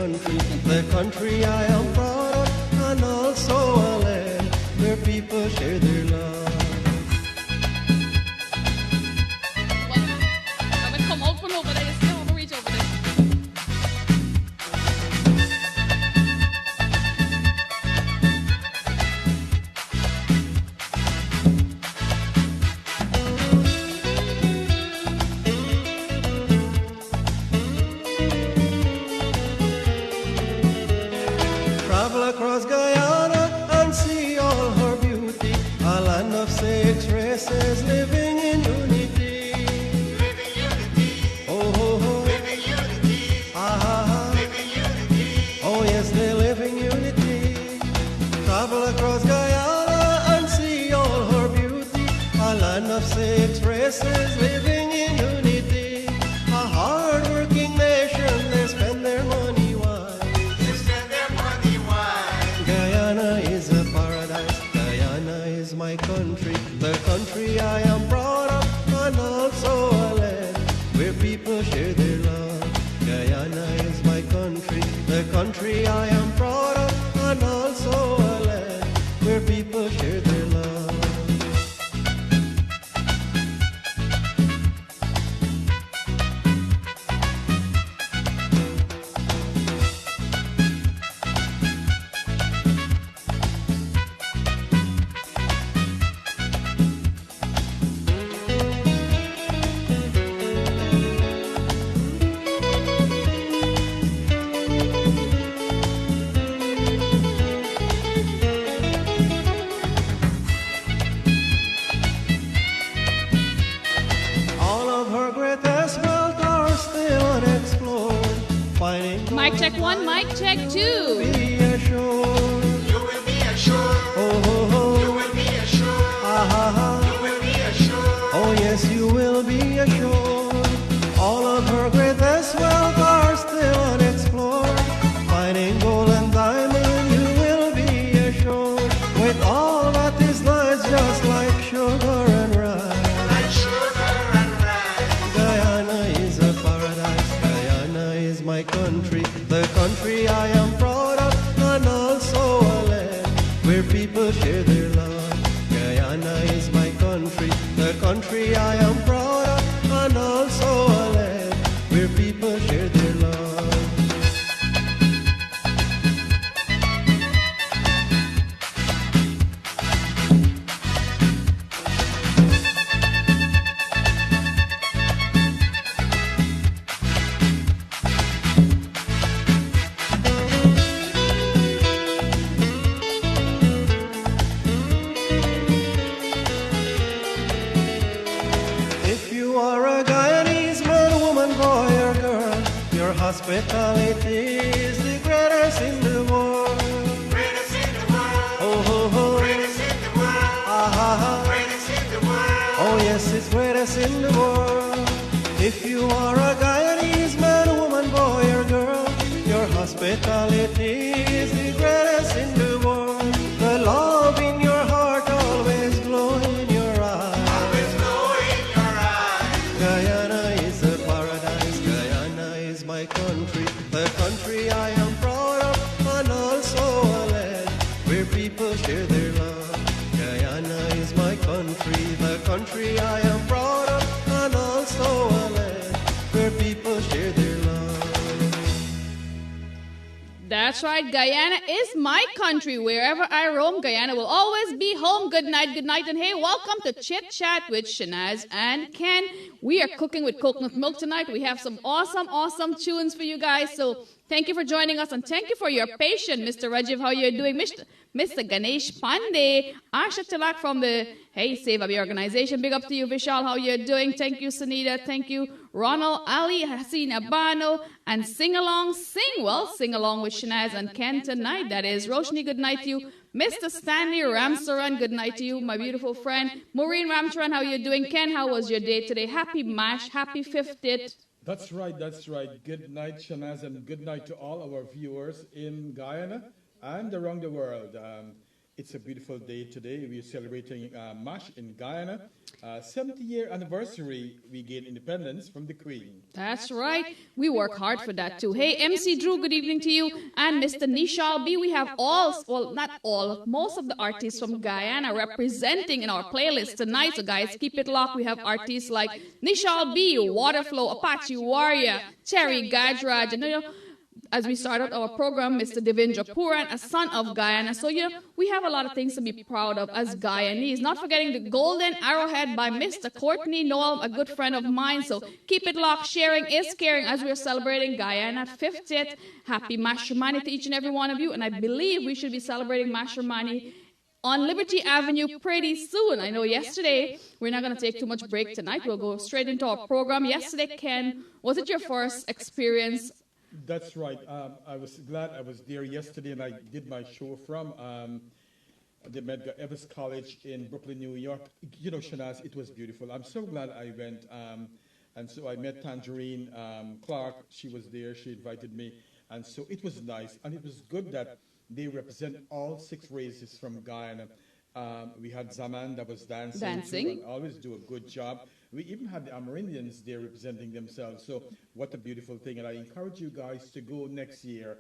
country, the country I am proud of, and also a land where people share their love. Come out from over there, still over reach over there. Travel across Guyana and see all her beauty, a land of 6 races living in unity. Living unity. Oh, ho, ho. Living unity. Ah, ha, ha. Living unity. Oh, yes, they live in unity. Travel across Guyana and see all her beauty, a land of 6 races living in unity. A hard-working nation, they spend their money wise. They spend their money wise. Guyana is a paradise, Guyana is my country, the country I am proud of, and also a land where people share their love. Guyana is my country, the country I am proud of, and also a land where people share their love. All of her greatest wealth are still unexplored, finding Mic check 1, mic check 2. be assured. You will be assured. Oh, ho, You ho. will be assured. Ah, ha, ha. You will be assured. Oh, yes, you will be assured. All of her greatest wealth are still unexplored. Finding gold and diamond, you will be assured. With all that is nice, just like sugar and rice. Like sugar and rice. Guyana is a paradise. Guyana is my country, the country I am proud of, and also a land where people share their love. Guyana is my country, the country I am proud of, and also a land where people share their love. If you are a Guyanese man, woman, boy, or girl, your hospitality is the greatest in the world. Greatest in the world. Oh, ho, ho. Greatest in the world. Ah, ha, ha. Greatest in the world. Oh, yes, it's greatest in the world. If you are a Guyanese man, woman, boy, or girl, your hospitality is the greatest in the world. The love in your heart always glow in your eyes. Always glow in your eyes. Guyana is a paradise. Guyana is my country, the country I am proud of, and also a land where people share their love. Guyana is my country, the country I am proud of, and also a land where people share their love. That's right, Guyana is my country. Wherever I roam, Guyana will always be home. Good night, and hey, welcome to Chit Chat with Shanaz and Ken. We are cooking with coconut milk tonight. We have some awesome tunes for you guys. So thank you for joining us and thank you for your patience, Mr. Rajiv. How you're doing, Mr. Ganesh Pandey, Asha Tilak from the Hey Save Abhi organization. Big up to you, Vishal. How you're doing? Thank you, Sunita. Thank you, Ronald, Ali, Hasina Bano, and sing along with Shanaz and Ken tonight. That is Roshni. Good night to you. Mr. Stanley Ramsaran, good night to you, my beautiful friend. Maureen Ramcharan, how you doing? Ken, how was your day today? Happy MASH, happy 50th. That's right. Good night, Shanaz, and good night to all our viewers in Guyana and around the world. It's a beautiful day today. We are celebrating MASH in Guyana. 70-year anniversary, we gained independence from the Queen. That's right. We work hard for that too. Hey, MC Drew, good evening to you. And Mr. Nishal B. We have not all, most of the artists from Guyana representing in our playlist tonight. So guys, keep it locked. We have artists like Nishal B., Waterflow, Apache Warrior, Terry Gajraj, and as we started our program, Mr. Devendra Puran, a son of Guyana. So, we have a lot of things to be proud of as Guyanese. Not forgetting the Golden Arrowhead by Mr. Courtney Noel, a good friend of mine. So, keep it locked. Sharing is caring as we are celebrating Guyana 50th. Happy Mashramani to each and every one of you. And I believe we should be celebrating Mashramani on Liberty Avenue pretty soon. I know yesterday, we're not going to take too much break tonight. We'll go straight into our program. Yesterday, Ken, was it your first experience? That's right. I was glad I was there yesterday, and I did my show from the Medgar Evers College in Brooklyn, New York. Shanaz, it was beautiful. I'm so glad I went. And so I met Tangerine Clark. She was there. She invited me. And so it was nice. And it was good that they represent all 6 races from Guyana. We had Zaman that was dancing. Too, and always do a good job. We even had the Amerindians there representing themselves. So what a beautiful thing. And I encourage you guys to go next year.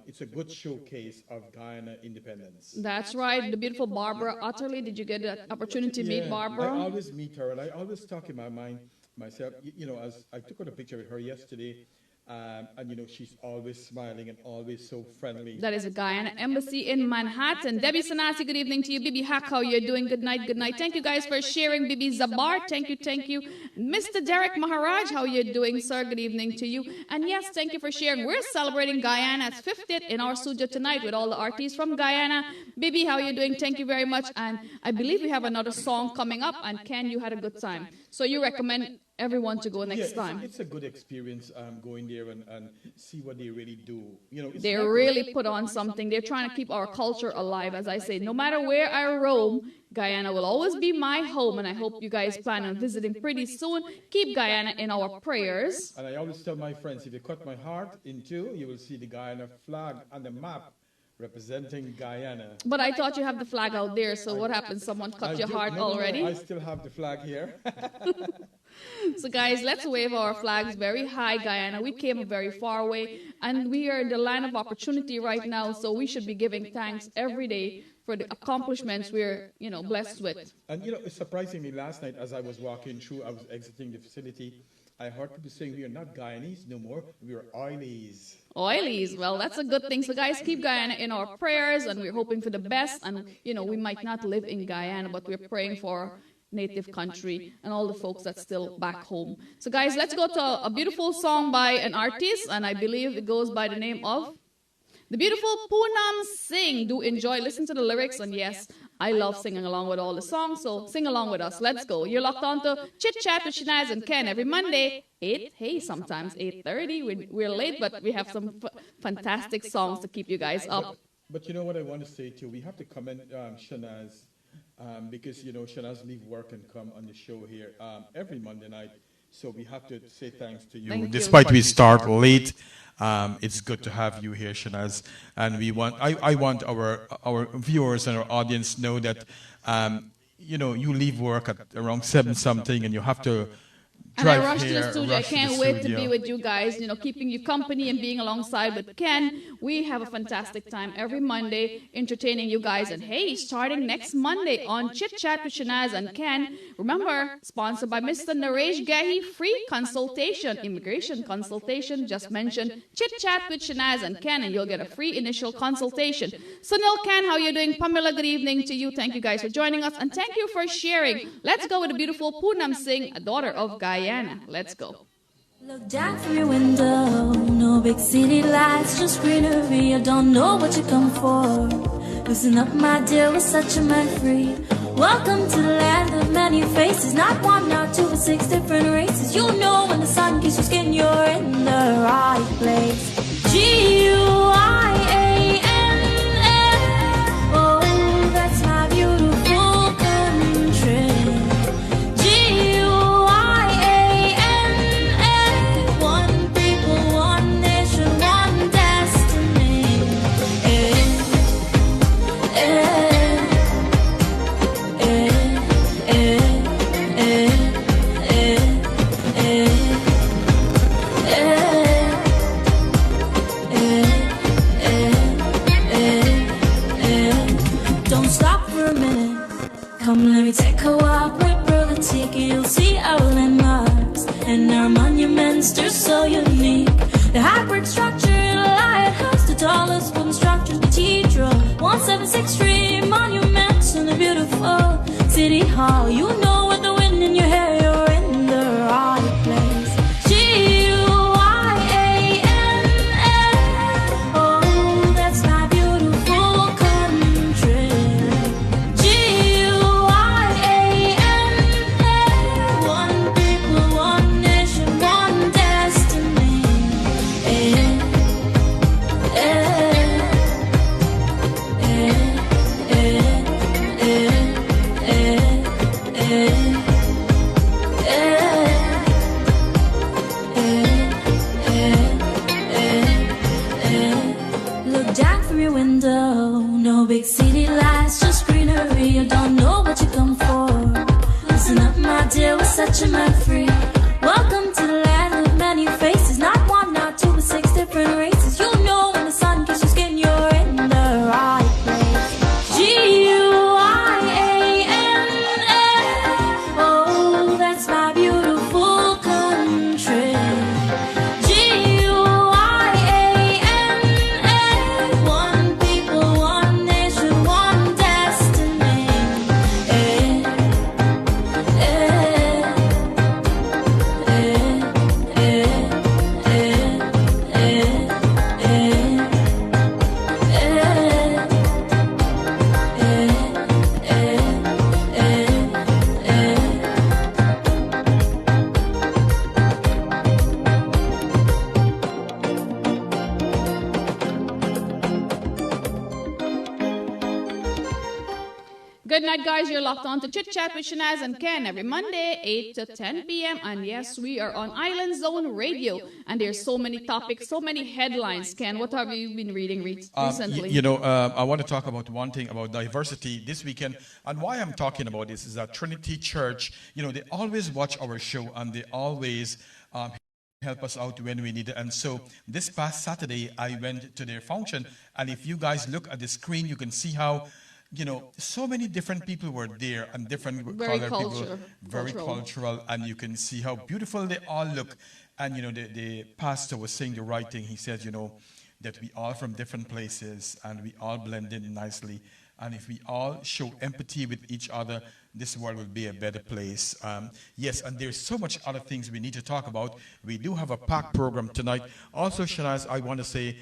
It's a good showcase of Guyana independence. That's right. The beautiful Barbara Utterly. Did you get the opportunity to meet Barbara? I always meet her, and I always talk in my mind myself. As I took out a picture with her yesterday. And she's always smiling and always so friendly. That is a Guyana Embassy in Manhattan. Debbie Sanasi, good evening to you. Bibi Hack, how you're doing? Good night, good night. Thank you guys for sharing. Bibi Zabar, thank you. Mr. Derek Maharaj, how you're doing, sir? Good evening to you. And yes, thank you for sharing. We're celebrating Guyana's 50th in our studio tonight with all the artists from Guyana. Bibi, how you doing? Thank you very much. And I believe we have another song coming up. And Ken, you had a good time. So you recommend everyone to go next time. It's a good experience going there and see what they really do. They really put on something. They're trying to keep our culture alive. As I say, no matter where I roam, Guyana will always be my home, and I hope you guys plan on visiting pretty soon. Keep Guyana in our prayers. And I always tell my friends, if you cut my heart in two, you will see the Guyana flag on the map representing Guyana. But I thought you have the flag out there, so what happened? Someone cut your heart already? No, I still have the flag here. So guys, let's wave our flags very high, Guyana. We came a very far way, and we are in the land of opportunity right now, so we should be giving thanks every day for the accomplishments we're, blessed with. And, surprisingly, last night as I was walking through, I was exiting the facility, I heard people saying we are not Guyanese no more, we are Oilies. Oilies, well, that's a good thing. So guys, keep Guyana in our prayers, and we're hoping for the best. And, we might not live in Guyana, but we're praying for native country and all the folks that's still back home. So guys, let's go to a beautiful song by an artist, and I believe it goes by the name of the beautiful Poonam Singh. Do enjoy, listen to the lyrics, and yes, I love singing along with all the songs, so sing along with us. Let's go. You're locked on to Chit Chat with Shanaz and Ken every Monday, 8, sometimes 8:30. We're late, but we have some fantastic songs to keep you guys up. But you know what I want to say too? We have to commend Shanaz. Because, Shanaz leave work and come on the show here every Monday night. So we have to say thanks to you. Thank you. Despite we start late, it's good to have you here, Shanaz. And I want our viewers and our audience know that, you leave work at around 7-something and you have to and I rushed to the studio. I can't wait to be with you guys, keeping you company and being alongside with Ken. We have a fantastic time every Monday entertaining you guys. And hey, starting next Monday on Chit Chat with Shanaz and Ken, remember, sponsored by Mr. Naresh Gahi, free consultation, immigration consultation, just mention Chit Chat with Shanaz and Ken, and you'll get a free initial consultation. Sunil Ken, how you doing? Pamela, good evening to you. Thank you guys for joining us, and thank you for sharing. Let's go with the beautiful Poonam Singh, a daughter of Guyana. Let's go. Look down from your window, no big city lights, just greenery. I don't know what you come for. Listen up, my dear, we're such a man free. Welcome to the land of many faces, not one, not two, but 6 different races. You know when the sun kisses your skin, you're in the right place. G-U-I-A-N-A, oh, that's my beautiful country. Yeah. Come, let me take a walk with Brother Tiki. You'll see our landmarks and our monuments. They're so unique. The hybrid structure in a lighthouse, the tallest wooden structure, cathedral, 176 monuments in the beautiful city hall. You know with the wind in your hair, you're in the right place. G-U-I-A-N-A. Oh, that's my beautiful country. G-U-I-A-N-A. One people, one nation, one destiny. Look down from your window, no big city lights, just greenery. You don't know what you come for. Listen up, my dear, we're such a man free. Welcome to the land of many faces, not one, not two, but 6 different races. You know when the sun kisses your skin, you're in the right place. G-U-I-A-N-A. Oh, that's my beautiful country. G-U-I-A-N-A. One people, one nation, one destiny. Good night, guys. You're locked on to Chit Chat with Shanaz and Ken every Monday, 8 to 10 p.m. And yes, we are on Island Zone Radio. And there's so many topics, so many headlines. Ken, what have you been reading recently? I want to talk about one thing about diversity this weekend. And why I'm talking about this is that Trinity Church, they always watch our show and they always help us out when we need it. And so this past Saturday, I went to their function. And if you guys look at the screen, you can see how so many different people were there and different color people, very cultural, and you can see how beautiful they all look. And the pastor was saying the right thing. He said, that we all from different places and we all blend in nicely. And if we all show empathy with each other, this world will be a better place. Yes, and there's so much other things we need to talk about. We do have a packed program tonight. Also, Shanaz, I want to say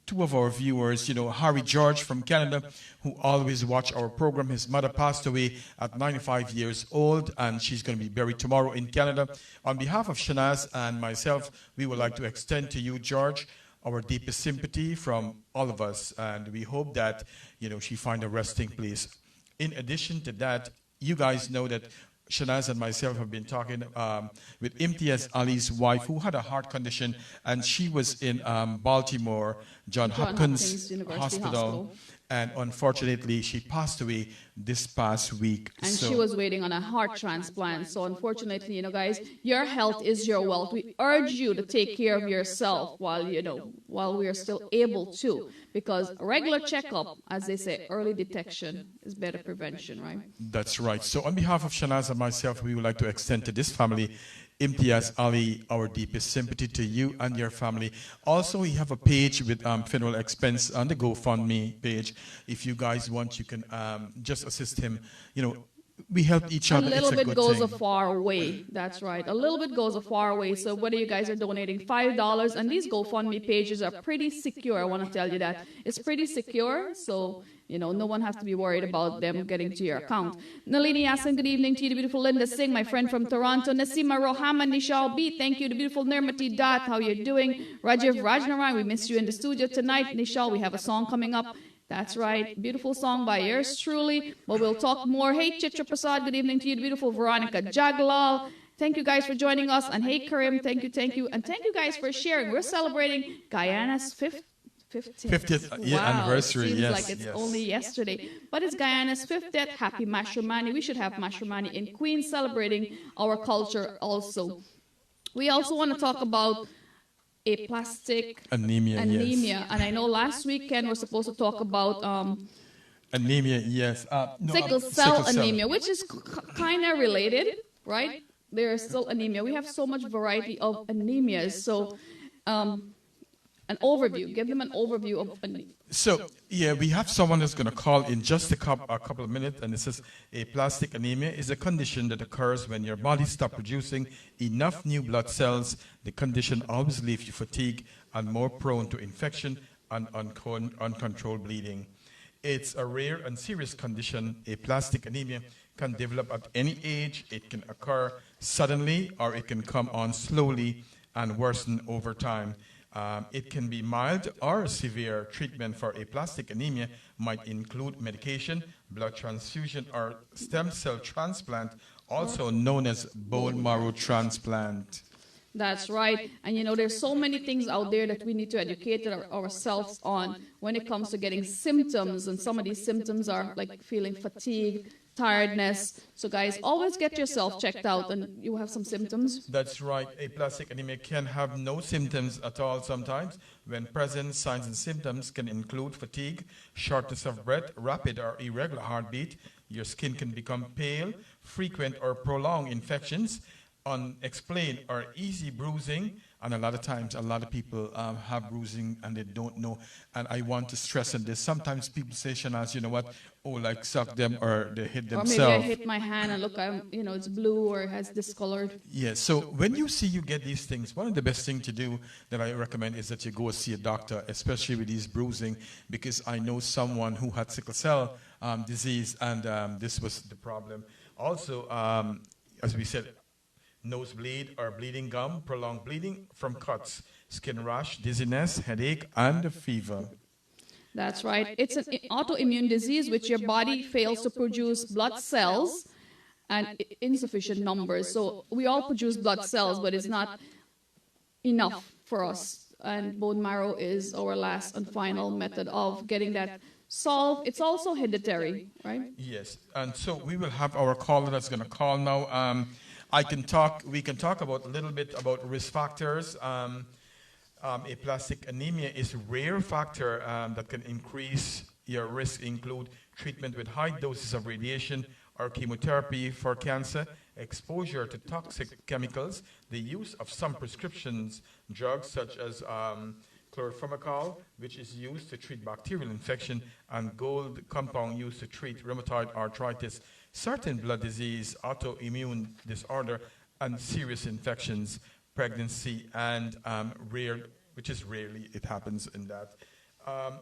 two of our viewers, Harry George from Canada, who always watch our program. His mother passed away at 95 years old, and she's going to be buried tomorrow in Canada. On behalf of Shanaz and myself, we would like to extend to you, George, our deepest sympathy from all of us, and we hope that, she find a resting place. In addition to that, you guys know that Shanaz and myself have been talking with Imtiaz Ali's wife, who had a heart condition, and she was in Baltimore, John Hopkins Hospital. And unfortunately, she passed away this past week. And she was waiting on a heart transplant. So unfortunately, guys, your health is your wealth. We urge you to take care of yourself while we are still able to. Because a regular checkup, as they say, early detection is better prevention, right? That's right. So on behalf of Shanaz and myself, we would like to extend to this family, Imtiaz Ali, our deepest sympathy to you and your family. Also, we have a page with funeral expense on the GoFundMe page. If you guys want, you can just assist him. We help each other. A little bit goes a far way. That's right. A little bit goes a far way. So whether you guys are donating $5, and these GoFundMe pages are pretty secure. I want to tell you that. It's pretty secure. So, no one has to be worried about them getting to your account. Nalini Yasin, good evening to you, the beautiful Linda Singh, my friend from Toronto. Nasima Rohama Nishal B, thank you, the beautiful Nirmati Dat, how you doing? Rajiv Rajnaran, we missed you in the studio tonight. Nishal, we have a song coming up. That's right. Beautiful song by yours truly. But we'll talk more. Hey, Chitra Prasad, good evening to you, the beautiful Veronica Jaglal. Thank you guys for joining us. And hey, Karim, thank you. And thank you guys for sharing. We're celebrating Guyana's 50th anniversary. Seems yes, like it's only yesterday. But it's Guyana's 50th. Happy Mashramani. We should have Mashramani in Queens celebrating our culture also. We also want to talk about aplastic anemia. Yes. And I know last week, Ken, we're supposed to talk about Anemia, yes. No, Sickle cell anemia, which is kind of related, right? There's still anemia. We have so much variety of anemias. So, an overview. Give them an overview of anemia. So, yeah, we have someone that's going to call in just a couple of minutes, and it says aplastic anemia is a condition that occurs when your body stops producing enough new blood cells. The condition always leaves you fatigued and more prone to infection and uncontrolled bleeding. It's a rare and serious condition. Aplastic anemia can develop at any age. It can occur suddenly, or it can come on slowly and worsen over time. It can be mild or severe. Treatment for aplastic anemia might include medication, blood transfusion, or stem cell transplant, also known as bone marrow transplant. That's right. And there's so many things out there that we need to educate ourselves on when it comes to getting symptoms. And some of these symptoms are like feeling fatigue, tiredness. So guys, always get yourself checked out and you have some symptoms. That's right. Aplastic anemia can have no symptoms at all sometimes. When present, signs and symptoms can include fatigue, shortness of breath, rapid or irregular heartbeat. Your skin can become pale, frequent or prolonged infections, unexplained or easy bruising, and a lot of times a lot of people have bruising and they don't know. And I want to stress on this. Sometimes people say, Shanaz, you know what, like suck them or they hit themselves. Or maybe I hit my hand and look, it's blue or it has discolored. Yeah, so when you see you get these things, one of the best things to do that I recommend is that you go see a doctor, especially with these bruising, because I know someone who had sickle cell disease and this was the problem. Also, as we said, nosebleed or bleeding gum, prolonged bleeding from cuts, skin rash, dizziness, headache, and fever. That's right. It's an autoimmune disease which your body fails to produce blood cells and insufficient numbers. So we all produce blood cells, but it's not enough for us. And bone marrow is our last and final method of getting that solved. It's also hereditary, right? Yes. And so we will have our caller that's going to call now. We can talk about a little bit about risk factors. Aplastic anemia is a rare factor that can increase your risk, include treatment with high doses of radiation or chemotherapy for cancer, exposure to toxic chemicals, the use of some prescriptions drugs such as chlorpharmacol, which is used to treat bacterial infection, and gold compound used to treat rheumatoid arthritis, certain blood disease, autoimmune disorder, and serious infections, pregnancy, and rare, which is rarely it happens in that.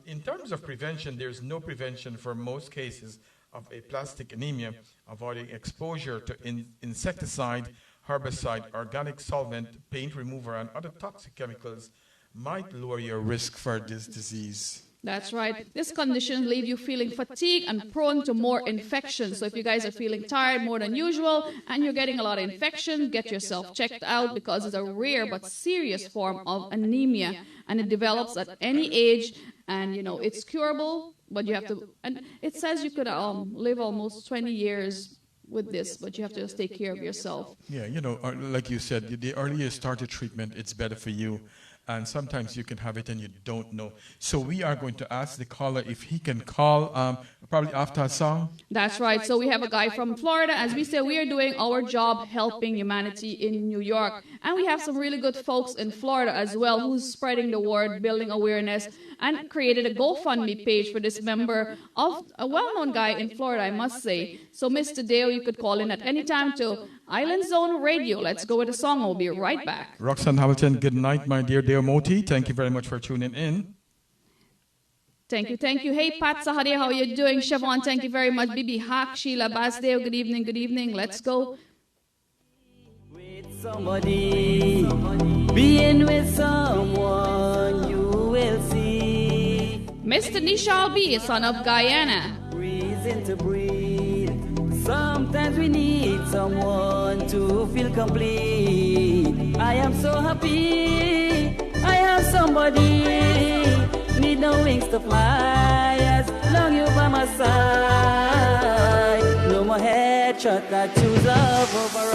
In terms of prevention, there's no prevention for most cases of aplastic anemia. Avoiding exposure to insecticide, herbicide, organic solvent, paint remover, and other toxic chemicals might lower your risk for this disease. That's right. This condition leaves you feeling fatigued and prone to more infections. So if you guys are feeling tired more than usual and you're getting a lot of infection, get yourself checked out because it's a rare but serious form of anemia. And it develops at any age. And, it's curable, but you have to... And it says you could live almost 20 years with this, but you have to just take care of yourself. Yeah, like you said, the earlier you start the treatment, it's better for you. And sometimes you can have it and you don't know. So we are going to ask the caller if he can call probably after a song. That's right. So we have a guy from Florida. As we say, we are doing our job helping humanity in New York. And we have some really good folks in Florida as well who's spreading the word, building awareness, and created a GoFundMe page for this member of a well-known guy in Florida, I must say. So Mr. Dale, you could call in at any time to Island Zone Radio. Let's go with a song. We'll be right back. Roxanne Hamilton, good night, my dear Moti. Thank you very much for tuning in. Thank you. Hey, Pat Sahadi, how are you doing? Siobhan, thank you very much. Bibi Haq, Sheila Basdeo, good evening. Let's go. With somebody, being with someone, you will see. Mr. Nishal B, son of Guyana. Reason to breathe. Sometimes we need someone to feel complete. I am so happy I have somebody. Need no wings to fly as long you by my side. No more headshot, I choose love over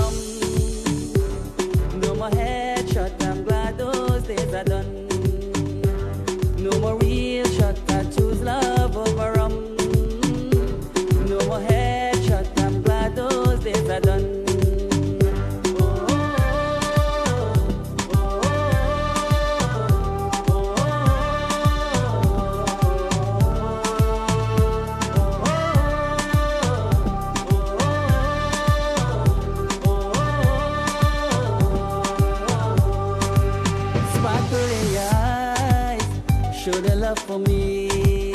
No more headshot, I'm glad those days are done. No more real shot, I choose love over show the love for me.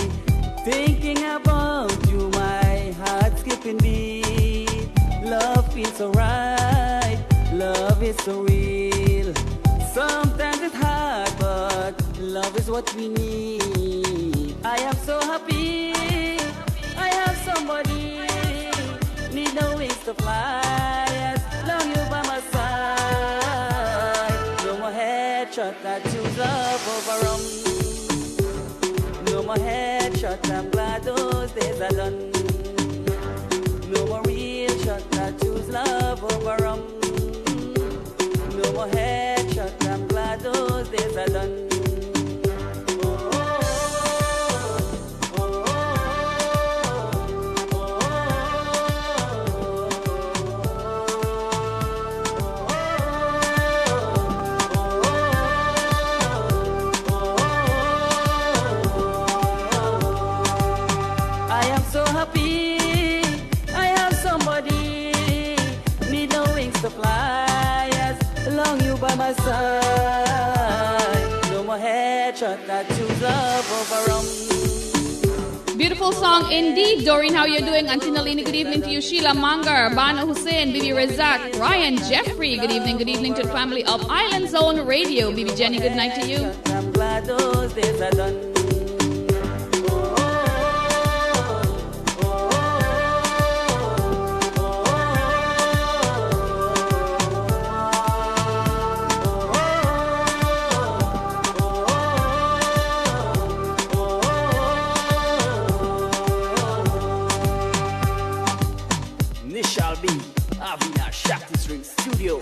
Thinking about you, my heart skipping beat. Love feels so right, love is so real. Sometimes it's hard, but love is what we need. I am so happy, I have somebody. Need no wings to fly, as long you by my side. No more headshot, I choose love over rum. No more headshot, I'm glad those days are done. No more real shot, I choose love over rum. No more headshot, I'm glad those days are done. I am so happy, I have somebody. Need no wings to fly, as long you by my side. No more headshot, I choose love over rum. Beautiful song indeed. Doreen, how you doing? Auntie Nalini, good evening to you. Sheila Mangar, Bana Hussein, Bibi Razak, Ryan Jeffrey, good evening to the family of Island Zone Radio. Bibi Jenny, good night to you. I'm glad those days are done. Nishal B, Avina, Shakti's Ring Studio.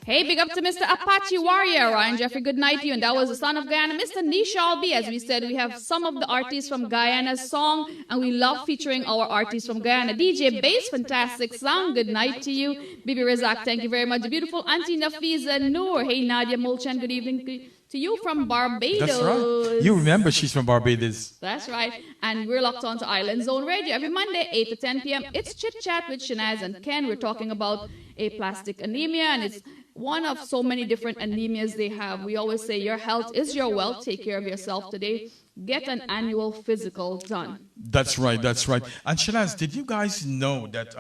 Hey, big up to Mr. Apache Warrior. Ryan Jeffrey, good night to you. And that was the son of Guyana, Mr. Nishal B. As we said, we have some of the artists from Guyana's song, and we love featuring our artists from Guyana. DJ Bass, fantastic song. Good night to you. Bibi Razak, thank you very much. The beautiful Auntie Nafiza Noor. Hey, Nadia Mulchan, good evening to you from Barbados. That's right. You remember she's from Barbados. That's right. And we're locked on to Island Zone Radio every Monday, 8 to 10 p.m. It's Chit Chat with Shanaz and Ken. We're talking about aplastic anemia, and it's one of so many different anemias they have. We always say your health is your wealth. Take care of yourself today. Get an annual physical done. That's right, that's right. And Shanaz, did you guys know that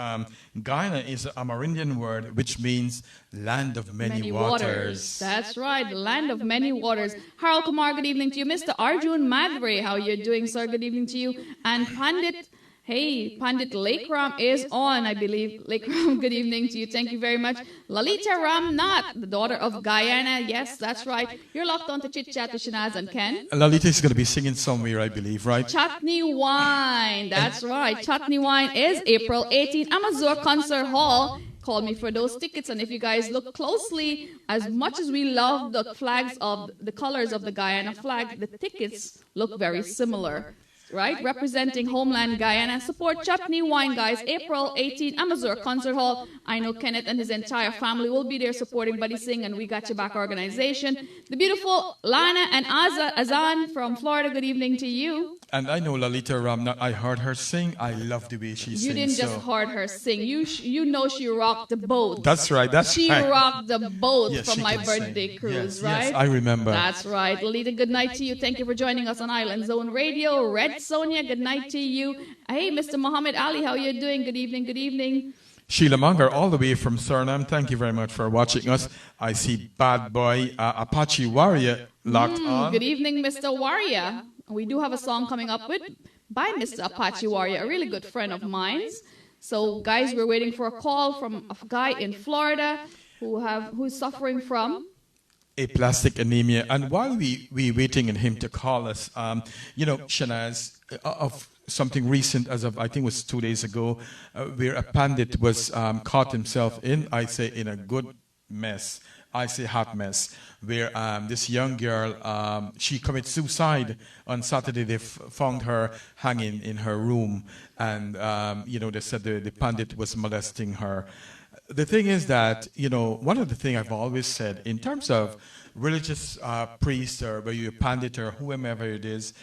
Guyana is an Amerindian word which means land of many waters? That's right, land of many waters. Harold Kumar, good evening to you. Mr. Arjun Madhre, how you doing, sir? Good evening to you. And Pandit, hey, Pandit Lekram is on, I believe. Lekram, good evening to you. Thank you very much. Lalita Ramnath, the daughter of Guyana. Yes, that's right. You're locked on to Chit Chat with Shanaz and Ken. Lalita is going to be singing somewhere, I believe, right? Chutney Wine, that's right. Chutney Wine is April 18th. Amazur Concert Hall. Call me for those tickets. And if you guys look closely, as much as we love the flags of the colors of the Guyana flag, the tickets look very similar. Right? Representing homeland Guyana. Support Chutney Wine, guys. April 18, Amazur Concert Hall. I know Kenneth and his entire family will be there supporting Buddy Singh and We Got Your Back organization. The beautiful Lana and Azan from Florida, good evening to you. And I know Lalita Ramnath. I heard her sing. I love the way she sings. You didn't just heard her sing. You know she rocked the boat. That's right. She right. rocked the boat Yes, from she my can birthday sing. cruise, Yes, right? yes, I remember. That's right. Lalita, good night to you. Thank you for joining us on Island Zone Radio. Red Sonia, good night to you. Hey, Mr. Muhammad Ali, how you doing? Good evening, good evening. Sheila Munger, all the way from Suriname. Thank you very much for watching us. I see Bad Boy Apache Warrior locked on. Good evening, Mr. Warrior. We do have a song coming up by Mr. Apache Warrior, a really good friend of mine. So, guys, we're waiting for a call from a guy in Florida who's suffering from aplastic anemia. And while we're waiting on him to call us, Shanaz, of something recent as of, I think it was 2 days ago, where a pandit was caught himself in a good mess. I say hot mess, where this young girl, she committed suicide on Saturday. They found her hanging in her room, and they said the pandit was molesting her. The thing is that, one of the things I've always said, in terms of religious priest or whether you're a pandit or whomever it is,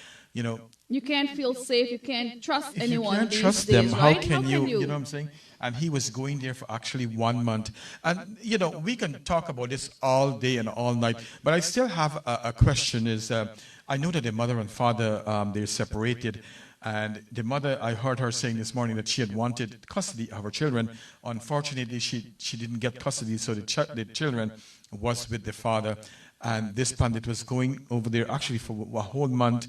You can't feel safe. You can't trust If anyone you can't these trust days, them, right? how can you, you know what I'm saying? And he was going there for actually 1 month. And, you know, we can talk about this all day and all night, but I still have a question is, I know that the mother and father, they're separated. And the mother, I heard her saying this morning that she had wanted custody of her children. Unfortunately, she didn't get custody, so the children was with the father. And this pandit was going over there actually for a whole month.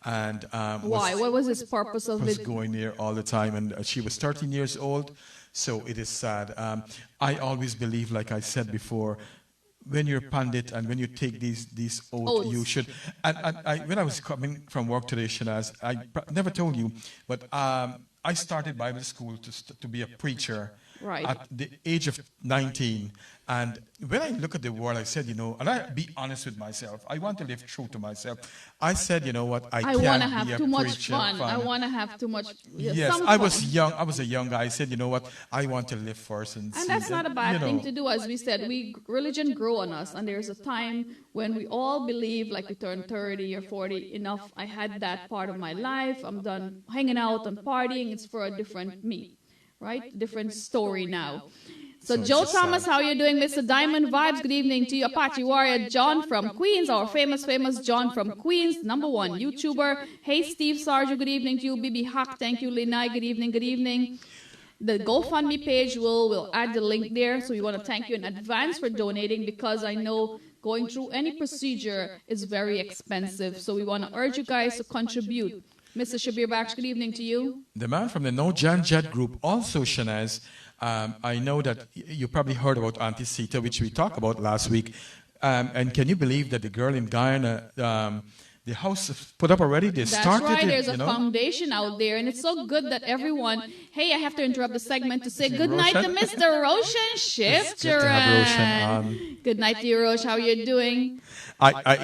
And Why? What was his purpose of was it? going there all the time, and she was 13 years old, so it is sad. I always believe, like I said before, when you're pandit and when you take these oaths, you should. And when I was coming from work today, Shanaz, I never told you, but I started Bible school to be a preacher Right. at the age of 19. And when I look at the world, I said, you know, and I be honest with myself, I want to live true to myself. I said, you know what, I want to can't have be a too much preacher fun. I want to have too much. Yes, some I fun. was young. I was a young guy. I said, you know what, I want to live first and see. And that's not a bad you know, thing to do. As we said, religion grow on us, and there's a time when we all believe, like we turn 30 or 40, enough. I had that part of my life. I'm done hanging out and partying. It's for a different me, right? Different story now. So it's Joe just Thomas, sad. how you doing, Mr. Diamond Vibes? Good evening to you. Apache Warrior John from Queens, our famous John from Queens, #1 YouTuber. Hey, Steve Sargent, good evening to you. Bibi Hawk, thank you. Linai, good evening, good evening. The GoFundMe page, we'll add the link there. So we want to thank you in advance for donating, because I know going through any procedure is very expensive. So we want to urge you guys to contribute. Mr. Shabir Baksh, good evening to you. The man from the No Jan Jet group, also Shanaz. I know that you probably heard about Auntie Sita, which we talked about last week. And can you believe that the girl in Guyana, the house is put up already? They That's started right. it, There's you a know? foundation out there, and it's so good that everyone. Hey, I have to interrupt the segment to say good night to Roshan? Mr. Roshan Shifter. to have Roshan on. Good night to you, Rosh. How you doing?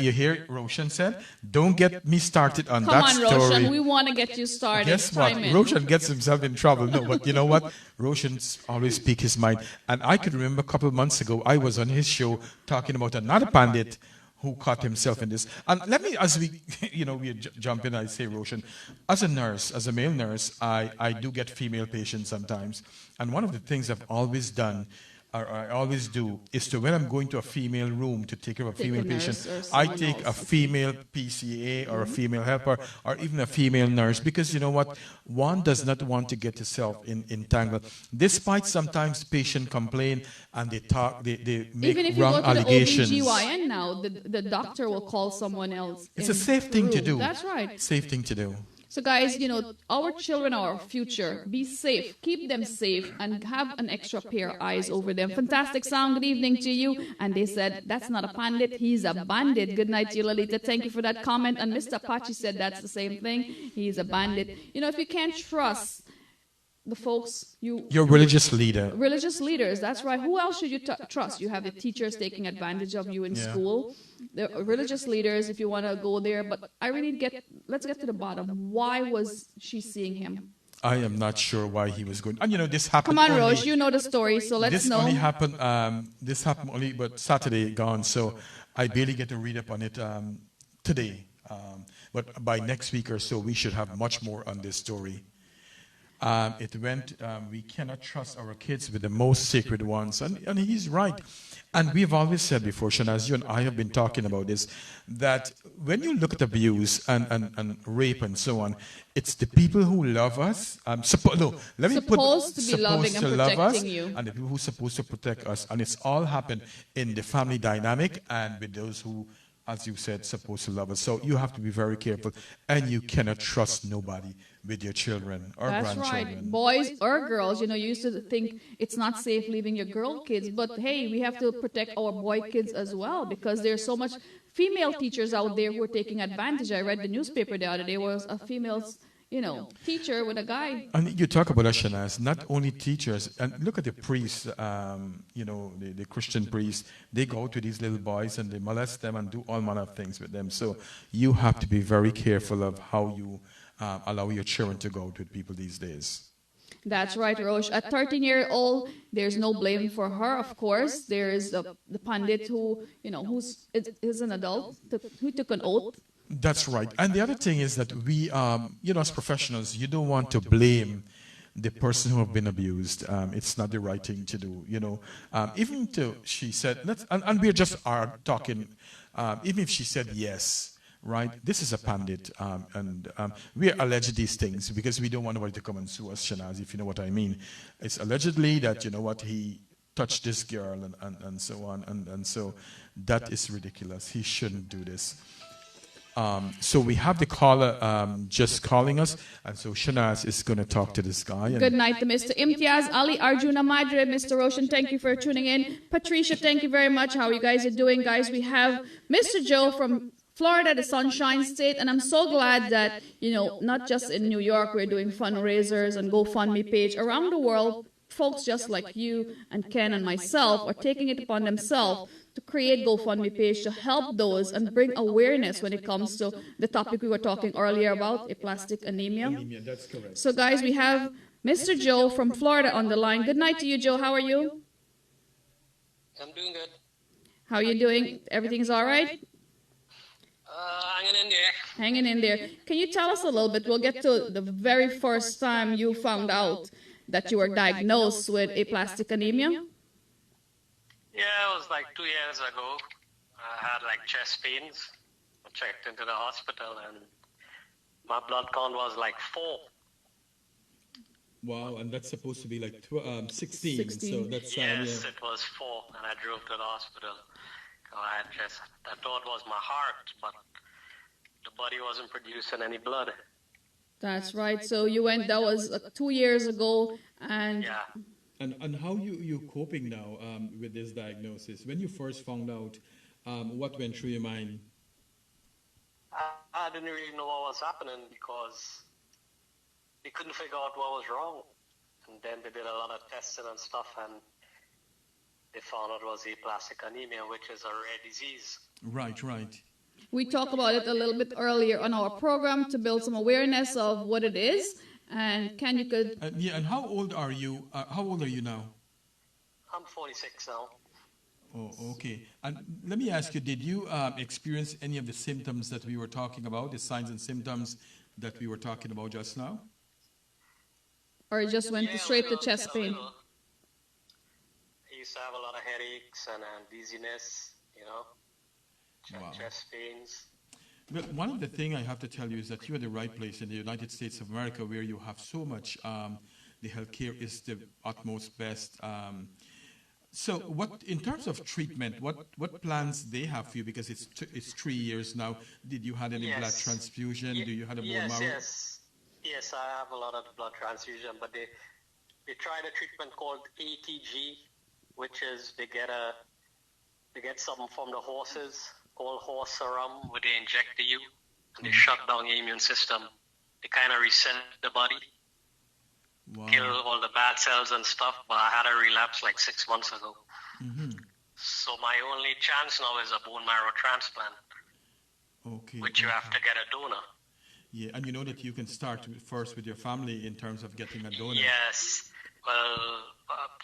You hear Roshan said, don't get me started on Come that on, story. Roshan. We want to get you started. Guess what? Chime in. Roshan gets himself in trouble. No, but you know what? Roshan always speaks his mind. And I could remember a couple of months ago, I was on his show talking about another pandit who caught himself in this. And let me, as we, you know, we jump in, I say, Roshan, as a nurse, as a male nurse, I do get female patients sometimes. And one of the things I've always done, or I always do, is to when I'm going to a female room to take care of a Take female a nurse patient, or I someone take a else. female PCA or a female helper or even a female nurse, because you know what, one does not want to get herself entangled. Despite sometimes patient complain and they talk, they make Even if you wrong go to allegations. the OBGYN now, the doctor will call someone else. It's in a safe the thing to room. do. That's right. Safe thing to do. So guys, you know, our children are our future. Be safe. Keep them safe and have an extra pair of eyes over them. Fantastic sound. Good evening to you. And they said, that's not a pandit. He's a bandit. Good night to you, Lalita. Thank you for that comment. And Mr. Apache said that's the same thing. He's a bandit. You know, if you can't trust the folks, Your religious leader. religious leaders, that's right. Who else should you trust? You have the teachers taking advantage of you in Yeah. school, the religious leaders, if you want to go there. But I really let's get to the bottom. Why was she seeing him? I am not sure why he was going. And you know, this happened. Come on, only, Roche, you know the story, so let's this know. only happened. This happened only, but Saturday gone. So I barely get to read up on it today. But by next week or so, we should have much more on this story. It went, we cannot trust our kids with the most sacred ones. And he's right. And we've always said before, Shanaz, you and I have been talking about this, that when you look at abuse and rape and so on, it's the people who love us. Supposed to be loving and love us, protecting you. and the people who are supposed to protect us. And it's all happened in the family dynamic and with those who, as you said, supposed to love us. So you have to be very careful, and you cannot trust nobody with your children or That's grandchildren. right. Boys or girls, you know, you used to think it's not safe leaving your girl kids, but hey, we have to protect our boy kids as well, because there's so much female teachers out there who are taking advantage. I read the newspaper the other day, was a female, you know, teacher with a guy. And you talk about Shanaz, not only teachers, and look at the priests, you know, the Christian priests, they go to these little boys and they molest them and do all manner of things with them. So you have to be very careful of how you allow your children to go out with people these days. That's right, Roche. At 13-year-old, there's no blame for her, of course. There is the pandit who, you know, is an adult, who took an oath That's right. And the other thing is that we, as professionals, you don't want to blame the person who have been abused. It's not the right thing to do, Even to, she said, and we're just are talking, even if she said yes, right? This is a pandit, and we allege these things because we don't want nobody to come and sue us, Shanaz, if you know what I mean. It's allegedly that, he touched this girl and so on, and so that is ridiculous. He shouldn't do this. So we have the caller just calling us, and so Shanaz is going to talk to this guy. Good night to Mr. Imtiaz, Ali, Arjuna, Madre, Mr. Roshan, thank you for tuning in. Patricia, thank you very much. How you guys are doing, guys? We have Mr. Joe from Florida, the Sunshine State, and I'm so glad that, not just in New York, we're doing fundraisers and GoFundMe page. Around the world, folks just like you and Ken and myself are taking it upon themselves to create GoFundMe page to help those and bring awareness when it comes to the topic we were talking earlier about, aplastic anemia. Anemia, that's correct. So guys, we have Mr. Joe from Florida on the line. Good night to you, Joe. How are you? I'm doing good. How are you doing? Everything's all right? Hanging in there. Hanging in there. Can you tell us a little bit? We'll get to the very first time you found out that you were diagnosed with aplastic anemia. Yeah, it was like 2 years ago. I had like chest pains. I checked into the hospital and my blood count was like 4. Wow, and that's supposed to be like 16. 16. So that's Yes, it was 4, and I drove to the hospital. I thought it was my heart, but the body wasn't producing any blood. That's right. So you went, that was 2 years ago, and Yeah. And how you coping now with this diagnosis? When you first found out, what went through your mind? I didn't really know what was happening because they couldn't figure out what was wrong. And then they did a lot of testing and stuff, and they found out it was aplastic anemia, which is a rare disease. Right, right. we talked about it a little bit earlier on our program to build some awareness of what it is. And Ken, you could... Yeah, and how old are you? How old are you now? I'm 46 now. Oh, okay. And let me ask you, did you experience any of the symptoms that we were talking about, the signs and symptoms that we were talking about just now? Or it just went Yeah, straight to little, chest pain? little. I used to have a lot of headaches and dizziness, Wow. chest pains. Well, one of the things I have to tell you is that you're in the right place in the United States of America where you have so much, the healthcare is the utmost best. So what, in terms of treatment, what plans they have for you? Because it's 3 years now. Did you have any Yes. blood transfusion? Do you have a bone Yes, marrow? yes, I have a lot of blood transfusion, but they tried a treatment called ATG, which is they get something from the horses called horse serum, where they inject you and they shut down your immune system. They kind of reset the body, Wow. kill all the bad cells and stuff. But I had a relapse like 6 months ago. Mm-hmm. So my only chance now is a bone marrow transplant, Okay. which you have to get a donor. Yeah, and you know that you can start first with your family in terms of getting a donor. Yes. Well,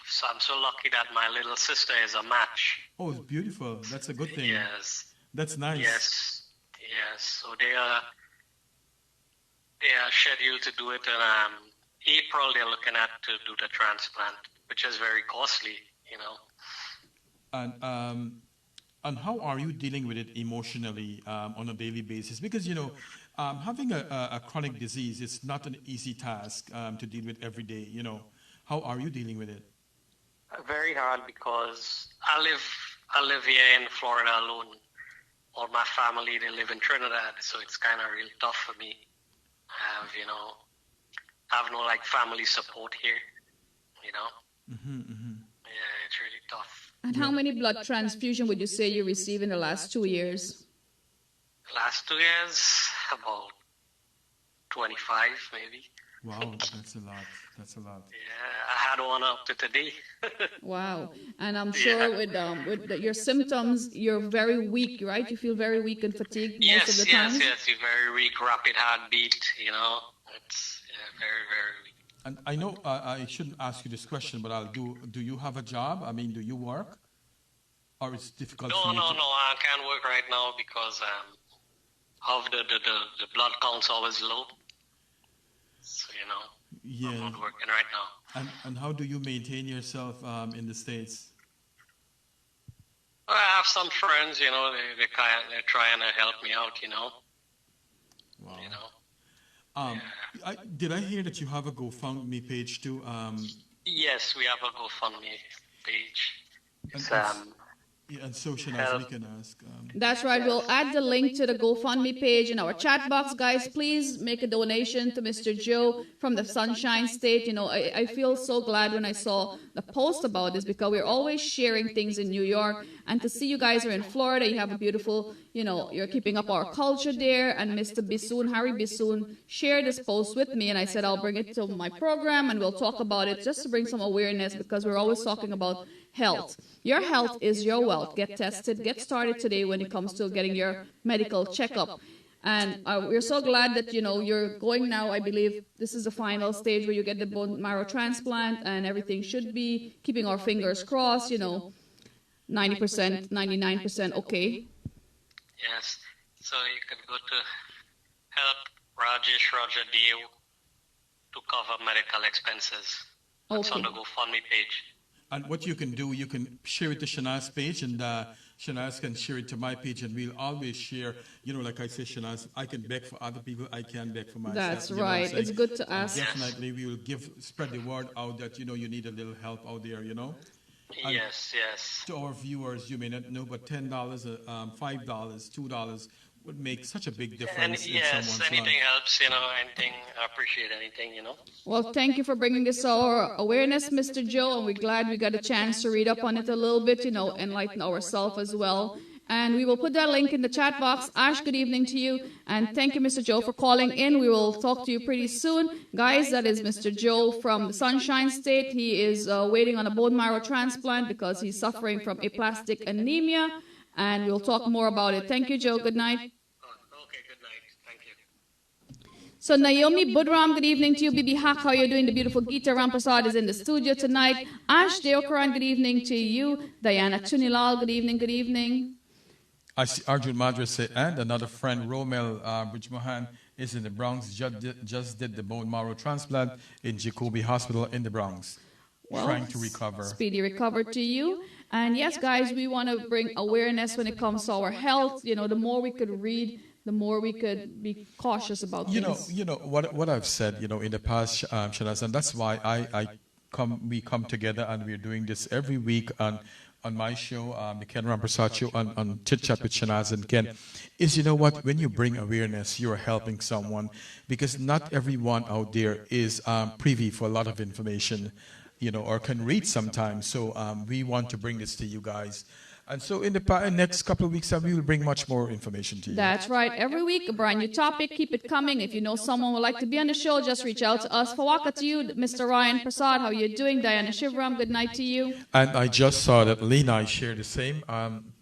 so I'm so lucky that my little sister is a match. Oh, it's beautiful. That's a good thing. Yes. That's nice. Yes. So they are scheduled to do it in April. They're looking at to do the transplant, which is very costly, And how are you dealing with it emotionally on a daily basis? Because, having a chronic disease is not an easy task to deal with every day, How are you dealing with it? Very hard because I live here in Florida alone. All my family, they live in Trinidad, so it's kind of real tough for me. I have no family support here, Mm-hmm, mm-hmm. Yeah, it's really tough. And how many blood transfusion would you say you received in the last 2 years? Last 2 years, about 25 maybe. Wow, that's a lot. That's a lot. Yeah, I had one up to today. Wow. And I'm sure with your symptoms, you're very weak, right? You feel very weak and fatigued most of the time? Yes, you're very weak, rapid heartbeat, It's very, very weak. And I know I shouldn't ask you this question, but I'll do. Do you have a job? I mean, do you work? Or it's difficult for you No, I can't work right now because how the blood count's always low. So, you know, Yeah. I'm not working right now. And how do you maintain yourself in the States? Well, I have some friends, you know, they're trying to help me out, you know. Wow. You know. Did I hear that you have a GoFundMe page too? Yes, we have a GoFundMe page. It's, And so, Shanaz, we can ask. That's right. We'll add the link to the GoFundMe page in our chat box. Guys, please make a donation to Mr. Joe from the Sunshine State. You know, I feel so glad when I saw the post about this because we're always sharing things in New York. And to see you guys are in Florida, you have a beautiful, you know, you're keeping up our culture there. And Mr. Bissoon, Harry Bissoon, shared this post with me. And I said, I'll bring it to my program and we'll talk about it just to bring some awareness because we're always talking about health. Your health is your wealth. Get tested. Get started today when it comes to getting your medical checkup. And we're so glad that, you know, you're going now. I believe this is the final stage where you get the bone marrow transplant and everything should be, keeping our fingers crossed, you know, 90%, 99% okay. Yes. So you can go to help Rajesh Roger Dev to cover medical expenses. It's on the GoFundMe page. And what you can do, you can share it to Shanaz's page, and Shanaz can share it to my page, and we'll always share. You know, like I say, Shanaz, I can beg for other people, I can beg for myself. That's right. It's good to ask. Definitely, we will spread the word out that, you know, you need a little help out there, you know. And yes. to our viewers, you may not know, but $10, $5, $2 would make such a big difference in someone's life. Anything helps, you know, anything, I appreciate anything, you know. Well, thank you for bringing this to our awareness, Mr. Joe, and we're glad we got a chance to read up on it a little bit, you know, enlighten ourselves as well. And we will put that link in the chat box. Ash, good evening to you. And thank you, Mr. Joe, for calling in. We will talk to you pretty soon. Guys, that is Mr. Joe from the Sunshine State. He is waiting on a bone marrow transplant because he's suffering from aplastic anemia. And we'll talk more about it. Thank you, Joe. Good night. Okay, good night. Thank you. So Naomi Budram, good evening to you. Bibi Haq, how are you doing? The beautiful Geeta Ramprasad is in the studio tonight. Ash Deokaran, good evening to you. Diana Chunilal, good evening, good evening. I see Arjun Madrase and another friend, Romel Bridgemohan, is in the Bronx. Just did the bone marrow transplant in Jacobi Hospital in the Bronx, trying to recover. Speedy recovery to you. And yes, guys, we want to bring awareness when it comes to our health. You know, the more we could read, the more we could be cautious about things. You know what I've said, you know, in the past, Shanaz, and that's why we come together and we're doing this every week on my show, the Ken Ramprasad show, on Chit Chat with Shanaz and Ken, is, you know what, when you bring awareness, you're helping someone, because not everyone out there is privy for a lot of information, you know, or can read sometimes. So we want to bring this to you guys. And so in the next couple of weeks, we will bring much more information to you. That's right. Every week, a brand new topic. Keep it coming. If you know someone would like to be on the show, just reach out to us. Fawaka to you, Mr. Ryan Prasad. How are you doing? Diana Shivram, good night to you. And I just saw that Lena shared the same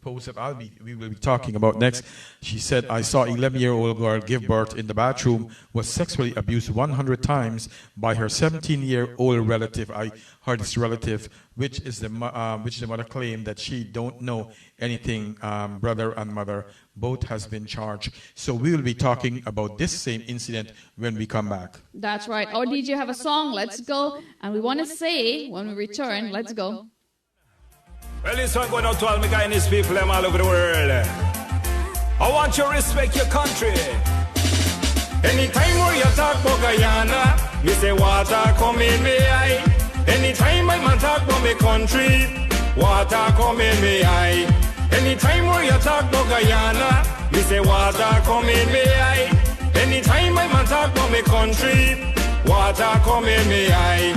post that we will be talking about next. She said, I saw 11-year-old girl give birth in the bathroom, was sexually abused 100 times by her 17-year-old relative. I heard this relative, which the mother claimed that she don't know anything, brother and mother. Both has been charged. So we will be talking about this same incident when we come back. That's right. Our DJ have a song. Let's go. And we want to say, when we return, let's go. Well, this one going out to all my Guyanese people all over the world. I want you to respect your country. Anytime where you talk about Guyana, me say water come in me eye. Anytime I man talk about me country, water come in me eye. Anytime where you talk about Guyana, me say water come in me eye. Anytime I man talk about me country, water come in me eye.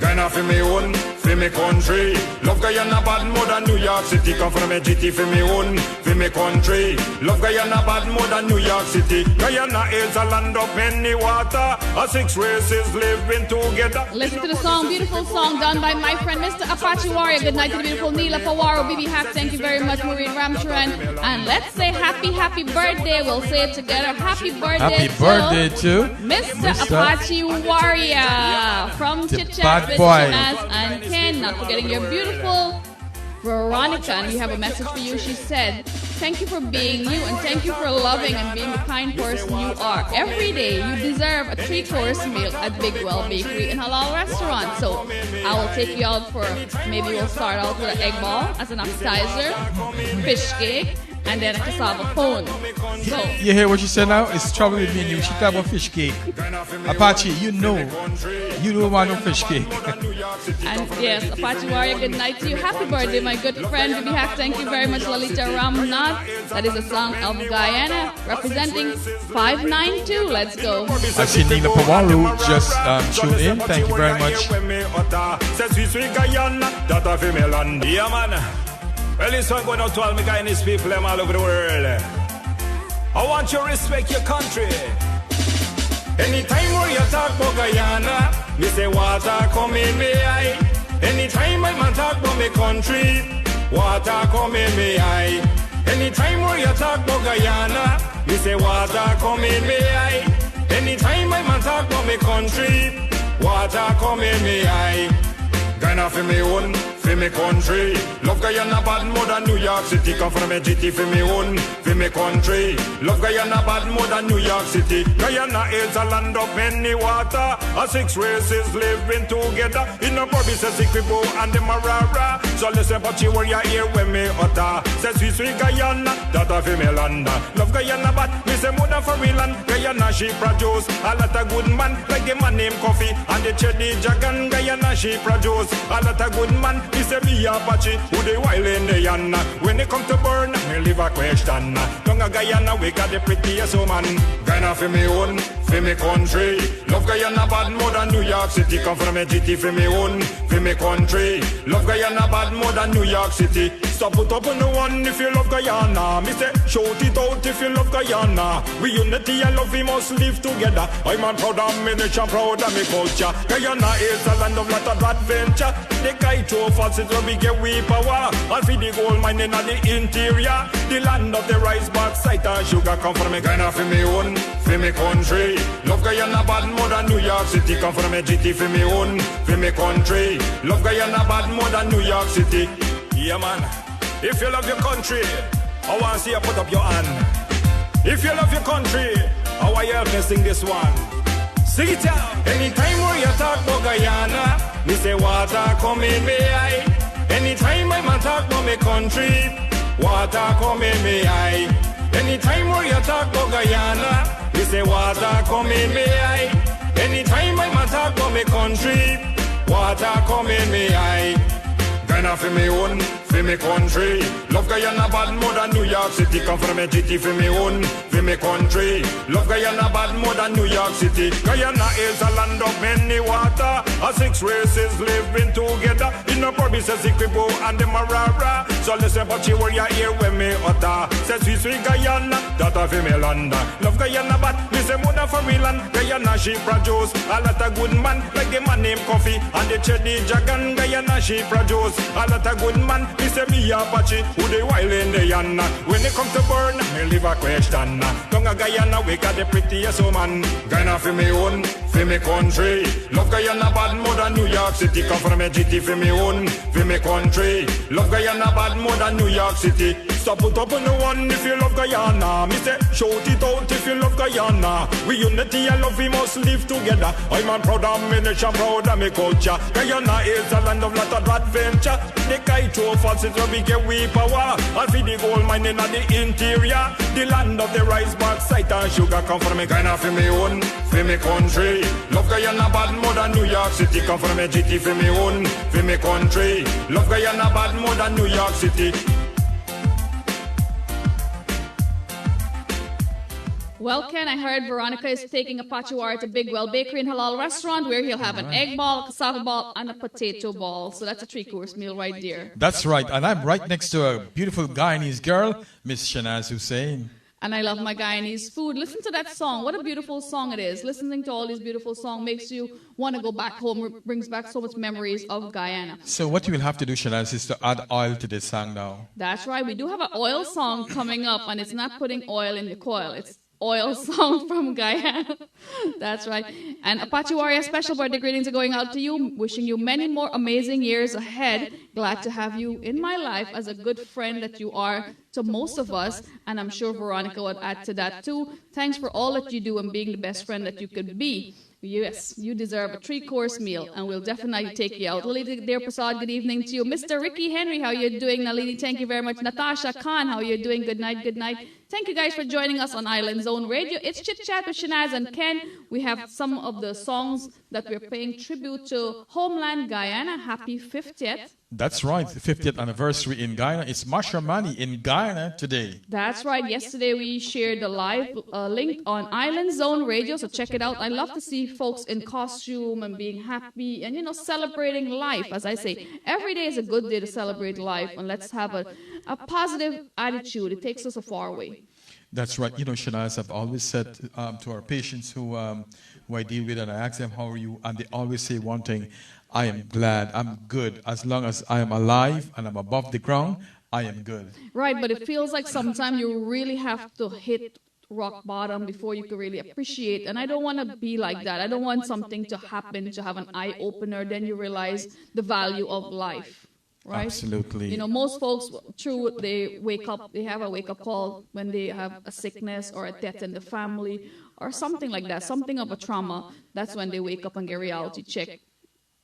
Guyana for me own, for me country. Love Guyana bad more than New York City. Come from me GT for me own, for me country. Love Guyana bad more than New York City. Guyana is a land of many water. 6 races living together. Listen to the song, beautiful song done by my friend Mr. Apache Warrior. Good night to the beautiful Neela Fawaro, Bibi Hack. Thank you very much, Maureen Ramcharan. And let's say happy birthday. We'll say it together. Happy birthday to Mr. Apache Warrior from Chit Chat with Shanaz and Ken. Not forgetting your beautiful Veronica. And we have a message for you. She said, Thank you for being you, and thank you for loving and being the kind person you are. Every day, you deserve a 3-course meal at Big Well Bakery and Halal Restaurant. So I will take you out for, maybe we'll start out with an egg ball as an appetizer, fish cake, and then a cassava cone. So You hear what she said now? It's trouble with me and you. She talk about fish cake. Apache, you don't want no fish cake. And yes, Apache Warrior, good night to you. Happy birthday, my good friend. Bibi Hack, thank you very much. Lalita Ramnath. That is a song of Guyana representing 592. Let's go. I see Nina Pawaru just tuned in. Thank you very much. Well, this one going out to all my Guyanese people them all over the world. I want you to respect your country. Anytime where you talk about Guyana, me say water come in me eye. Anytime I man talk about me country, water come in me eye. Anytime where you talk about Guyana, me say water come in me eye. Anytime I man talk about me country, water come in me eye. Guyana for me own, for me country. Love Guyana bad more than New York City. Come from me GT for me own, for me country. Love Guyana bad more than New York City. Guyana is a land of many water. 6 races living together. In a province, Siquibo and the Marara. So listen about you where you hear when me utter. Says sweet Guyana, that a female land. Love Guyana bad, me say more than for real land. Guyana she produce a lot of good man. Like the man named Coffee and the Chedi Jagan. Guyana she produce a lot of good man. He say me Apache, who they wild in the yan. When they come to burn, me leave a question. Don't a Guyana, we got the prettiest woman. Guyana for me own, for me country. Love Guyana bad more than New York City. Come from a GT for me own, for me country. Love Guyana bad more than New York City. Stop put up on the one if you love Guyana. Me say shout it out if you love Guyana. We unity and love, we must live together. I'm a proud of me nation, proud of me culture. Guyana is a land of lot of adventure. The guy too fast it will be get we power. And feed the gold mine in the interior. The land of the rice box, site and sugar come from me Guyana for me own, for me country. Love Guyana bad more than New York City. Come from me GT for me own, for me country. Love Guyana bad more than New York City. Yeah man. If you love your country, I want to see you put up your hand. If you love your country, I want you help me sing this one. Sing it out. Anytime where you talk about Guyana, me say water come in me eye. Anytime I man talk about me country, water come in me eye. Anytime where you talk about Guyana, me say water come in me eye. Anytime I man talk about me country, water come in me eye. Guyana for me own, for me country. Love Guyana bad more than New York City. Come from a GT for me own, for me country. Love Guyana bad more than New York City. Guyana is a land of many water. 6 races living together. In a province, Siquibo and the Marara. So listen about you where you hear when me utter. Says sweet Guyana, that a female land. Love Guyana bad, me say more than for real land. Guyana she produce a lot of good man. Like the man named Coffee and the Chedi Jagan. Guyana she produce a lot of good man. Me say me Apache, who they wild in the yan. When they come to burn, me leave a question. Don't a Guyana, we got the prettiest woman. Guyana for me own, for me country. Love Guyana bad more than New York City. Come from a GT for me own, for me country. Love Guyana bad more than New York City. Stop put up on the one if you love Guyana. Me say shout it out if you love Guyana. We unity and love, we must live together. I'm a proud of me nation, proud of me culture. Guyana is a land of lot of adventure. The guy too fast it will be get we power. And feed the gold mine in the interior. The land of the rice box, site and sugar come from me Guyana for me own, for me country. Love Guyana bad more than New York City. Come from a GT for me own, for me country. Love Guyana bad more than New York City. Well, Ken, I heard Veronica is taking Apache Warrior to Big Well Bakery and Halal Restaurant where he'll have an egg ball, a cassava ball, and a potato ball. So that's a 3-course meal right there. That's right. And I'm right next to a beautiful Guyanese girl, Miss Shanaz Hussein. And I love my Guyanese food. Listen to that song. What a beautiful song it is. Listening to all these beautiful songs makes you want to go back home. Brings back so much memories of Guyana. So what you will have to do, Shanaz, is to add oil to this song now. That's right. We do have an oil song coming up. And it's not putting oil in the coil. It's oil song from Guyana. That's right. And Apache Warrior, special birthday greetings are going out to you. Wishing you many more amazing years ahead. Glad to have you in my life as a good friend that you are to most of us, and I'm sure Veronica would add to that too. Thanks for all that you do and being the best friend that you could be. Yes, you deserve a 3-course meal, and we'll definitely take you out. Lalita Dear Prasad, good evening to you. Mr. Ricky Henry, how you doing? Nalini, thank you very much. Natasha Khan, how you doing? Good night, good night. Thank you guys for joining us on Island Zone Radio. It's Chit Chat with Shanaz and Ken. We have some of the songs that we're paying tribute to Homeland Guyana. Happy 50th. That's right, the 50th anniversary in Guyana. It's Mashamani in Guyana today. That's right. Yesterday we shared the live link on Island Zone Radio, so check it out. I love to see folks in costume and being happy and, celebrating life. As I say, every day is a good day to celebrate life, and let's have a positive attitude. It takes us a far way. That's right. Shanaz, I've always said to our patients who I deal with, and I ask them, how are you? And they always say one thing: I am glad, I'm good. As long as I am alive and I'm above the ground, I am good. Right, but it feels like sometimes you really have to hit rock bottom before you can really appreciate. And I don't want to be like that. I don't want something to happen, to have an eye-opener, then you realize the value of life. Right? Absolutely. Most folks, they wake up, they have a wake-up call when they have a sickness or a death in the family or something like that, something of a trauma. That's when they wake up and get reality check.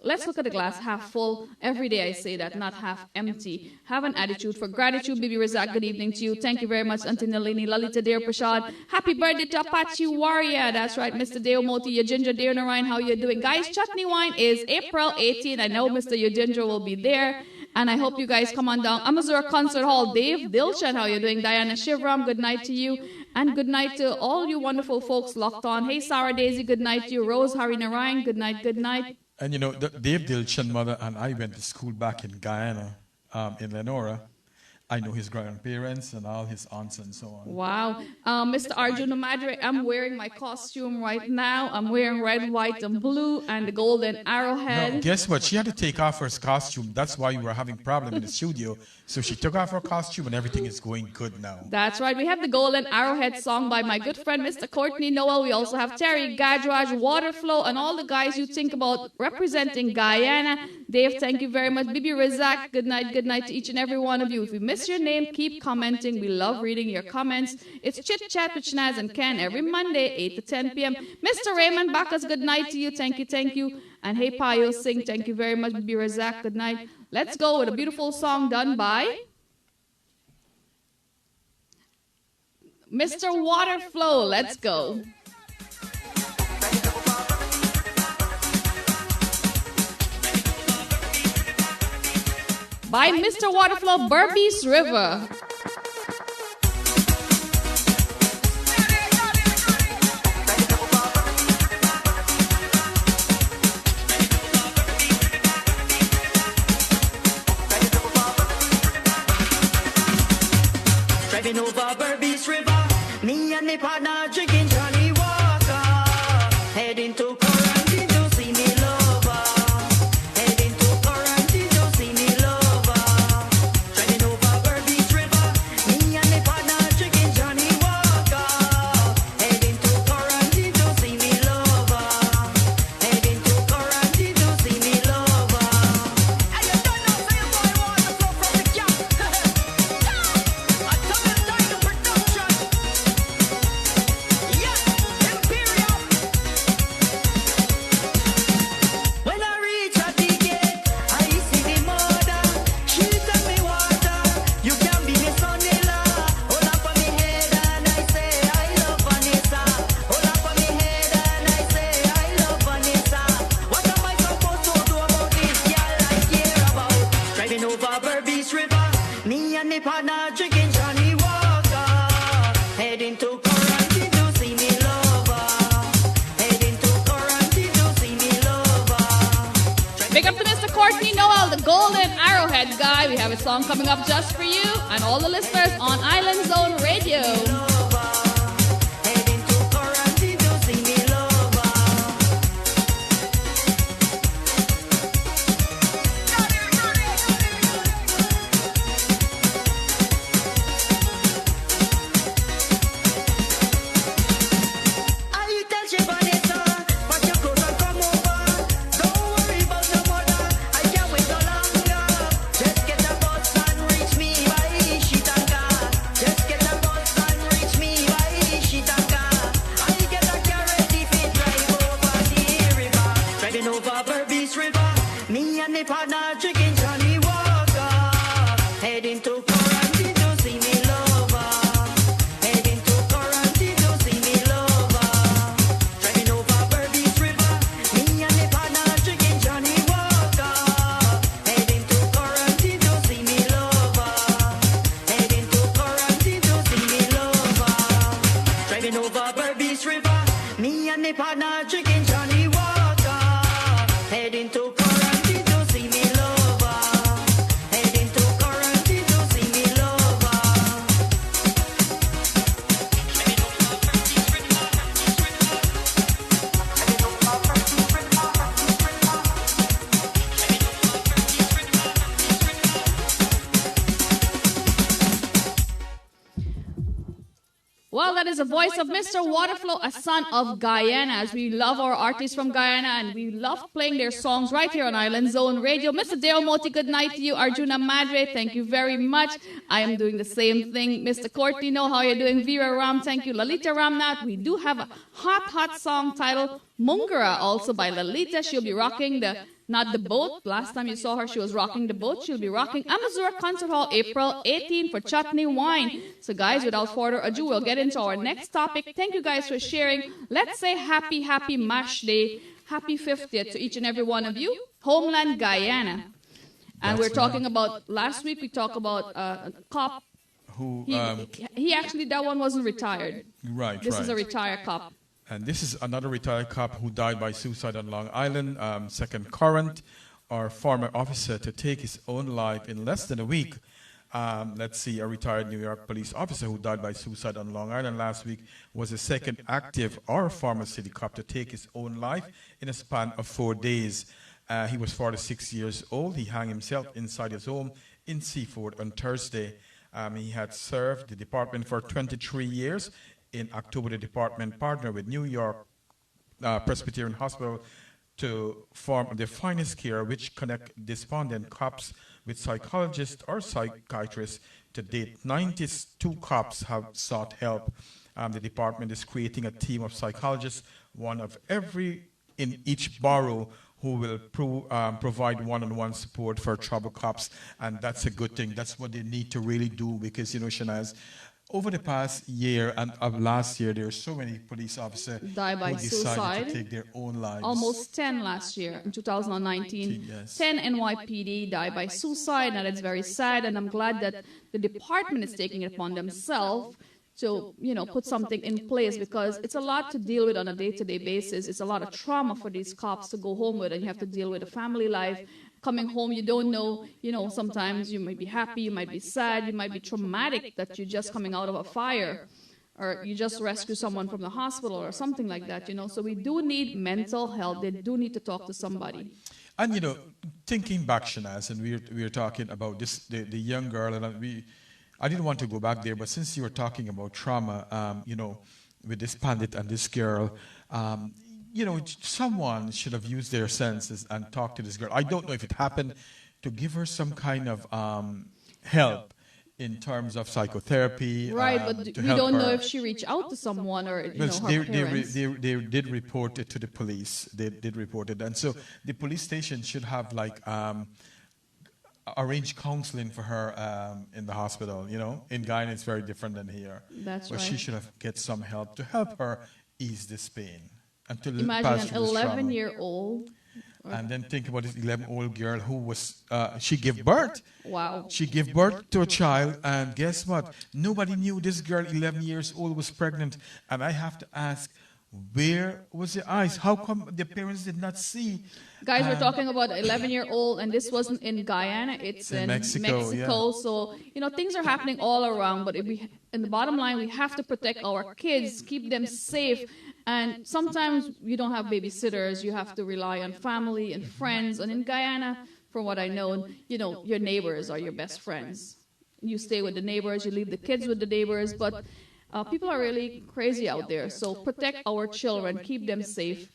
Let's look at the glass half full. Every day I say that, not half empty. Have an attitude for gratitude. Bibi Razak, good evening to you. Thank you very much, Auntie Nalini, Lalita Dear Prashad. Happy birthday to Apache Warrior. That's right, Mr. Deo Moti, Yajindra Dear Narayan. How you doing? Guys, Chutney Wine is April 18. I know Mr. Yajindra will be there. And I hope you guys come on down. Amazura Concert Hall. Dave Dilshan, how you doing? Diana Shivram, good night to you. And good night to all you wonderful folks locked on. Hey, Sarah Daisy, good night to you. Rose Hari Narayan, good night, good night. And Dave Dilshan mother and I went to school back in Guyana, in Lenora. I know his grandparents and all his aunts and so on. Wow. Mr. Arjuna Madre, I'm wearing my costume right now. I'm wearing red, white, and blue, and the golden arrowhead. No, guess what? She had to take off her costume. That's why we were having problem in the studio. So she took off her costume, and everything is going good now. That's right. We have the golden arrowhead song by my good friend, Mr. Courtney Noel. We also have Terry Gadraj, Waterflow, and all the guys you think about representing Guyana. Dave, thank you very much. Bibi Razak, good night to each and every one of you. If we miss your name, keep commenting. We love reading your comments. It's Chit Chat with Shanaz and Ken every Monday, 8 to 10 p.m. Mr. Raymond Bacchus, good night to you. Thank you. And hey, Payo Singh, thank you very much. Bibi Razak, good night. Let's go with a beautiful song done by Mr. Waterflow. Let's go. By Mr. Waterflow, Berbice River. Driving over Berbice River, me and my partner drinking Johnny Walker, heading to quarantine to see me lover, heading to quarantine to see me lover. Driving over Berbice River, me and my partner drinking Johnny Walker, heading to quarantine to see me lover, heading to quarantine to see me lover. And you don't know, say a boy want to flow from the gap. Me and my partner drinking Johnny Walker, heading to quarantine to see me lover, heading to quarantine to see me lover. Big up to Mr. Courtney Noel, the golden arrowhead guy. We have a song coming up just for you and all the listeners on Island Zone Radio. Just Me and the partner drinking Johnny water. Heading to quarantine to see me lover. Heading to quarantine to see me lover. Well, that is the voice of Mr. Waterflow, a son of Guyana, as we love our artists from Guyana and we love playing their songs right here on Island Zone Radio. Mr. Dale Moti, good night to you. Arjuna Madre, thank you very much. I am doing the same thing. Mr. Cortino, how are you doing? Vera Ram, thank you. Lalita Ramnath, we do have a hot song titled Mungara, also by Lalita. She'll be rocking not the boat. Last time you saw her, she was rocking the boat. She'll be rocking Amazura Concert Hall April 18 for Chutney Wine. So guys, without further ado, we'll get into our next topic. Thank you guys for sharing. Let's say happy MASH Day. Happy 50th to each and every one of you. Homeland Guyana. And we're talking about, last week we talked about a cop. Who, he actually, that one wasn't retired. Right, This is a retired cop. And this is another retired cop who died by suicide on Long Island. Second current, our former officer, to take his own life in less than a week. Let's see, a retired New York police officer who died by suicide on Long Island last week was the second active or former city cop to take his own life in a span of 4 days. He was 46 years old. He hung himself inside his home in Seaford on Thursday. He had served the department for 23 years. In October, the department partnered with New York Presbyterian Hospital to form the Finest Care, which connect despondent cops with psychologists or psychiatrists. To date, 92 cops have sought help. The department is creating a team of psychologists, one of every in each borough, who will provide one-on-one support for troubled cops, and that's a good thing. That's what they need to really do, because, you know, Shanaz, over the past year and of last year, there are so many police officers Die by who decided suicide. to take their own lives. Almost 10 last year, in 2019. Yes. 10 NYPD died by suicide, and it's very sad, and I'm glad that the department is taking it upon themselves to, you know, put something in place, because it's a lot to deal with on a day-to-day basis. It's a lot of trauma for these cops to go home with, and you have to deal with a family life. Coming home, you don't know, you know, sometimes you might be happy, you might be sad, you might be traumatic that you're just coming out of a fire, or you just rescue someone from the hospital or something like that, you know. So we do need mental health. They do need to talk to somebody. And, you know, thinking back, Shanaz, and we were talking about this, the young girl, and I didn't want to go back there, but since you were talking about trauma, you know, with this pandit and this girl, you know, someone should have used their senses and talked to this girl. I don't know if it happened, to give her some kind of help in terms of psychotherapy. Right, but we don't know if she reached out to someone or, you know, her parents. They did report it to the police. They did report it. And so the police station should have, like, arrange counseling for her in the hospital. You know, in Guyana it's very different than here. That's but right. she should have get some help to help her ease this pain and to Imagine pass an through this trauma. 11-year-old. And then think about this 11-year-old girl who was she gave birth. Wow. She gave birth to a child, and guess what? Nobody knew this girl, 11 years old, was pregnant. And I have to ask, where was the eyes? How come the parents did not see? Guys, we're talking about an 11-year-old, and this wasn't in Guyana. It's in Mexico. Yeah. So, you know, things are happening all around. But in the bottom line, we have to protect our kids, keep them safe. And sometimes you don't have babysitters. You have to rely on family and friends. And in Guyana, from what I know, you know, your neighbors are your best friends. You stay with the neighbors. You leave the kids with the neighbors. But people are really crazy out there. So protect our children. Keep them safe.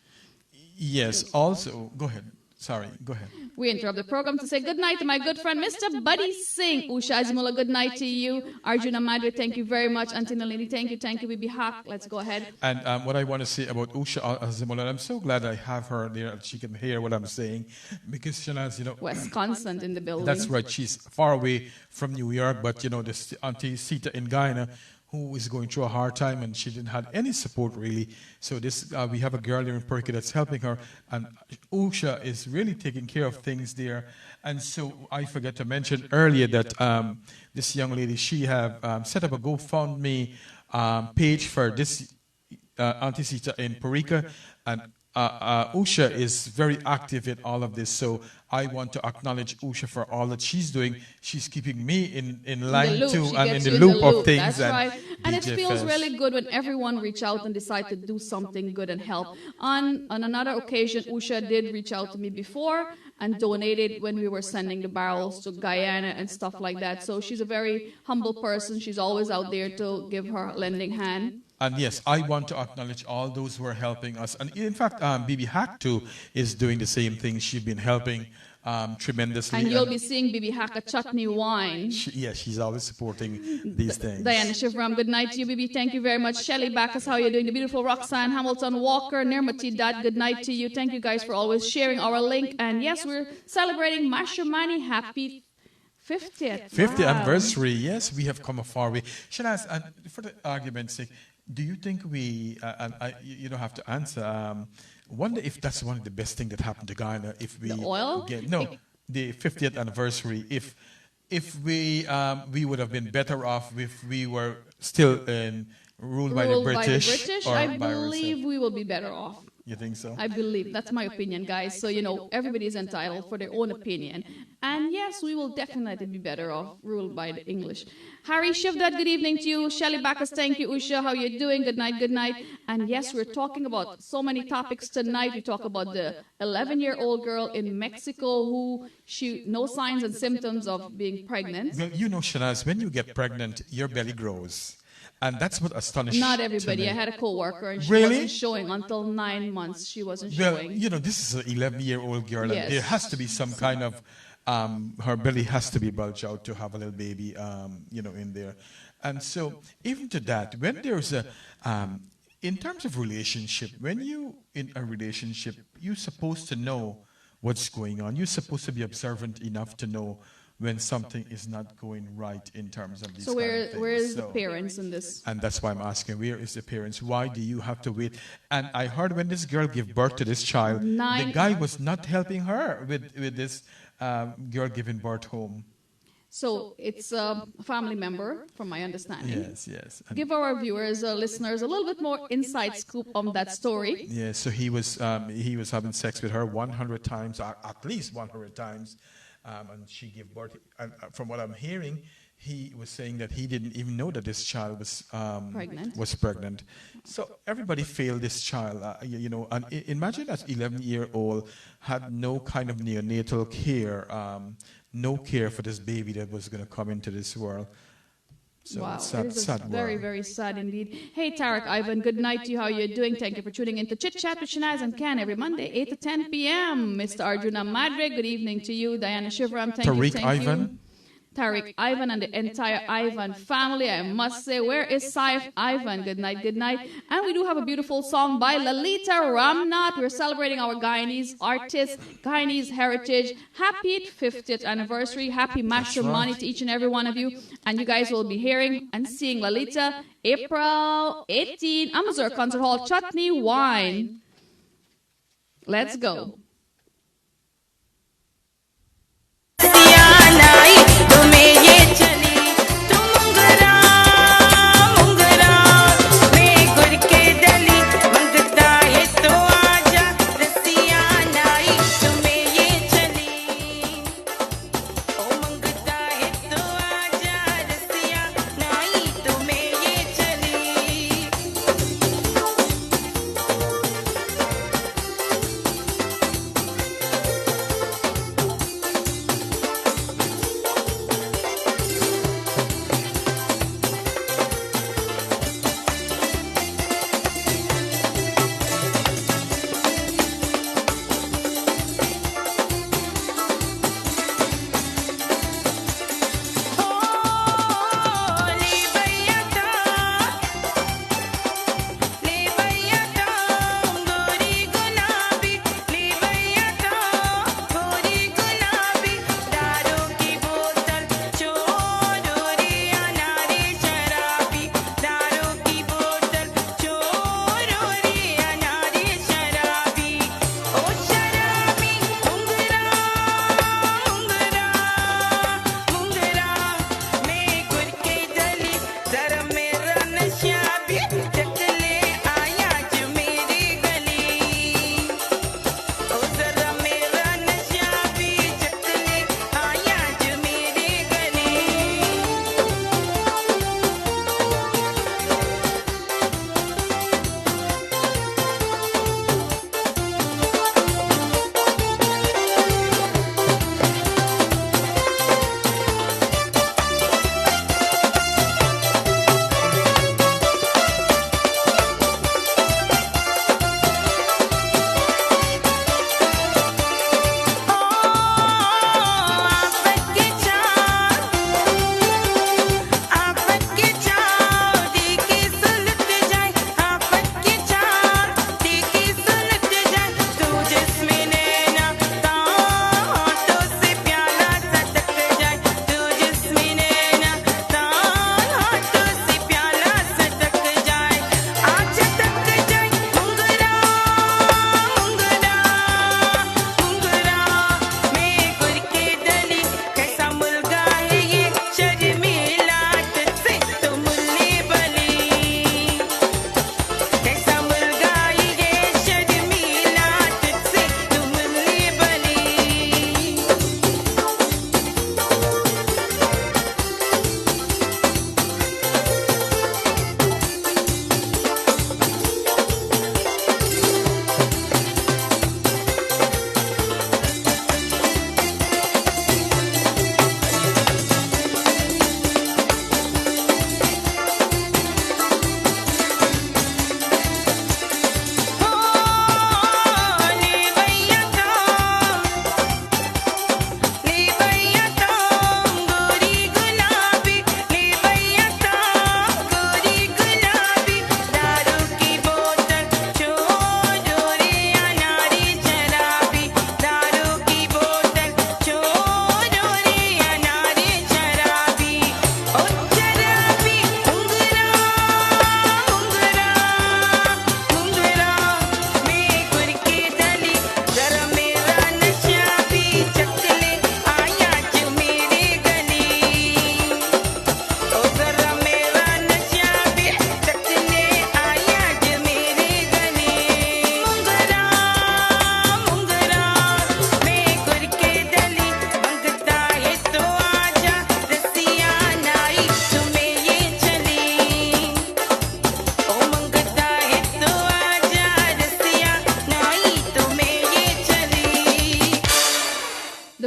Yes. Also, go ahead. Sorry, go ahead. We interrupt the program to say good night to my good friend, Mr. Buddy Singh. Usha Azimula, good night to you. Arjuna Madre, thank you very much. Auntie Nalini, thank you. Thank you, Bibi Haq. Let's go ahead. And what I want to say about Usha Azimula, I'm so glad I have her there. She can hear what I'm saying. Because, Shanaz, you know... Wisconsin in the building. That's right. She's far away from New York. But, you know, this Auntie Sita in Guyana, who is going through a hard time, and she didn't have any support, really. So this we have a girl there in Perky that's helping her, and Usha is really taking care of things there. And so I forgot to mention earlier that this young lady, she have set up a GoFundMe page for this Auntie Sita in Parika, and Usha is very active in all of this. So I want to acknowledge Usha for all that she's doing. She's keeping me in line too, and in the loop of things. That's right. And it DJ feels Fest. really good when everyone reach out and decide to do something good and help. On another occasion, Usha did reach out to me before and donated when we were sending the barrels to Guyana and stuff like that. So she's a very humble person. She's always out there to give her lending hand. And yes, I want to acknowledge all those who are helping us. And in fact, Bibi Hack too is doing the same thing. She's been helping tremendously. And you'll be seeing Bibi Hack at Chutney Wine. She's always supporting these things. Diana Shivram, good night to you, Bibi. Thank you very much. Shelley Backus, how are you doing? The beautiful Roxanne Hamilton Walker, Nirmati Dad, good night to you. Thank you guys for always sharing our link. And yes, we're celebrating Mashramani. Happy 50th. 50th anniversary. Yes, we have come a far way. Shanaz, and for the argument's sake, do you think we, you don't have to answer, wonder if that's one of the best things that happened to Ghana, if we... The oil? The 50th anniversary, if we would have been better off if we were still ruled by the British. Or I believe we will be better off. You think so? I believe. That's my opinion, guys. So, everybody is entitled for their own opinion. And yes, we will definitely be better off ruled by the English. Harry Shivdad, good evening to you. Shelley Backus, thank you. Usha, how you doing? Good night, good night. And yes, we're talking about so many topics tonight. We talk about the 11-year-old girl in Mexico who no signs and symptoms of being pregnant. Well, Shanaz, when you get pregnant, your belly grows. And that's what astonished me. Not everybody. I had a co-worker and she Really? wasn't showing until 9 months. She wasn't Well, showing. this is an 11-year-old girl, Yes. and there has to be some kind of, her belly has to be bulged out to have a little baby, in there. And so, even to that, when there's in terms of relationship, when you in a relationship, you're supposed to know what's going on. You're supposed to be observant enough to know when something is not going right in terms of these So kind of things. where is the parents in this? And that's why I'm asking, where is the parents? Why do you have to wait? And I heard when this girl gave birth to this child, the guy was not helping her with this girl giving birth home. So it's a family member, from my understanding. Yes. And Give our viewers, listeners, a little bit more inside scoop on that story. yeah, so he was having sex with her 100 times, or at least 100 times. And she gave birth. And from what I'm hearing, he was saying that he didn't even know that this child was pregnant. So everybody failed this child, And imagine that 11-year-old had no kind of neonatal care, no care for this baby that was going to come into this world. So Wow, it's it is sad very, world. very sad indeed. Hey, Tarek Ivan, good night to you. How are you doing? Thank you for tuning in to Chit Chat with Shanaz and Ken every Monday, 8 to 10 p.m. Mr. Arjuna Madre, good evening to you. Diana Shivram, thank you. Tariq Ivan. Tariq Ivan and the entire Ivan family. I must say, where is Saif Ivan? Good night, good night. And we do have a beautiful song by Lalita Ramnath. We're celebrating our Guyanese artists, Guyanese heritage. Happy 50th anniversary. Happy Mashramani to each and every one of you. And you guys will be hearing and seeing Lalita April 18, Amazur Concert Hall, Chutney Wine. Let's go.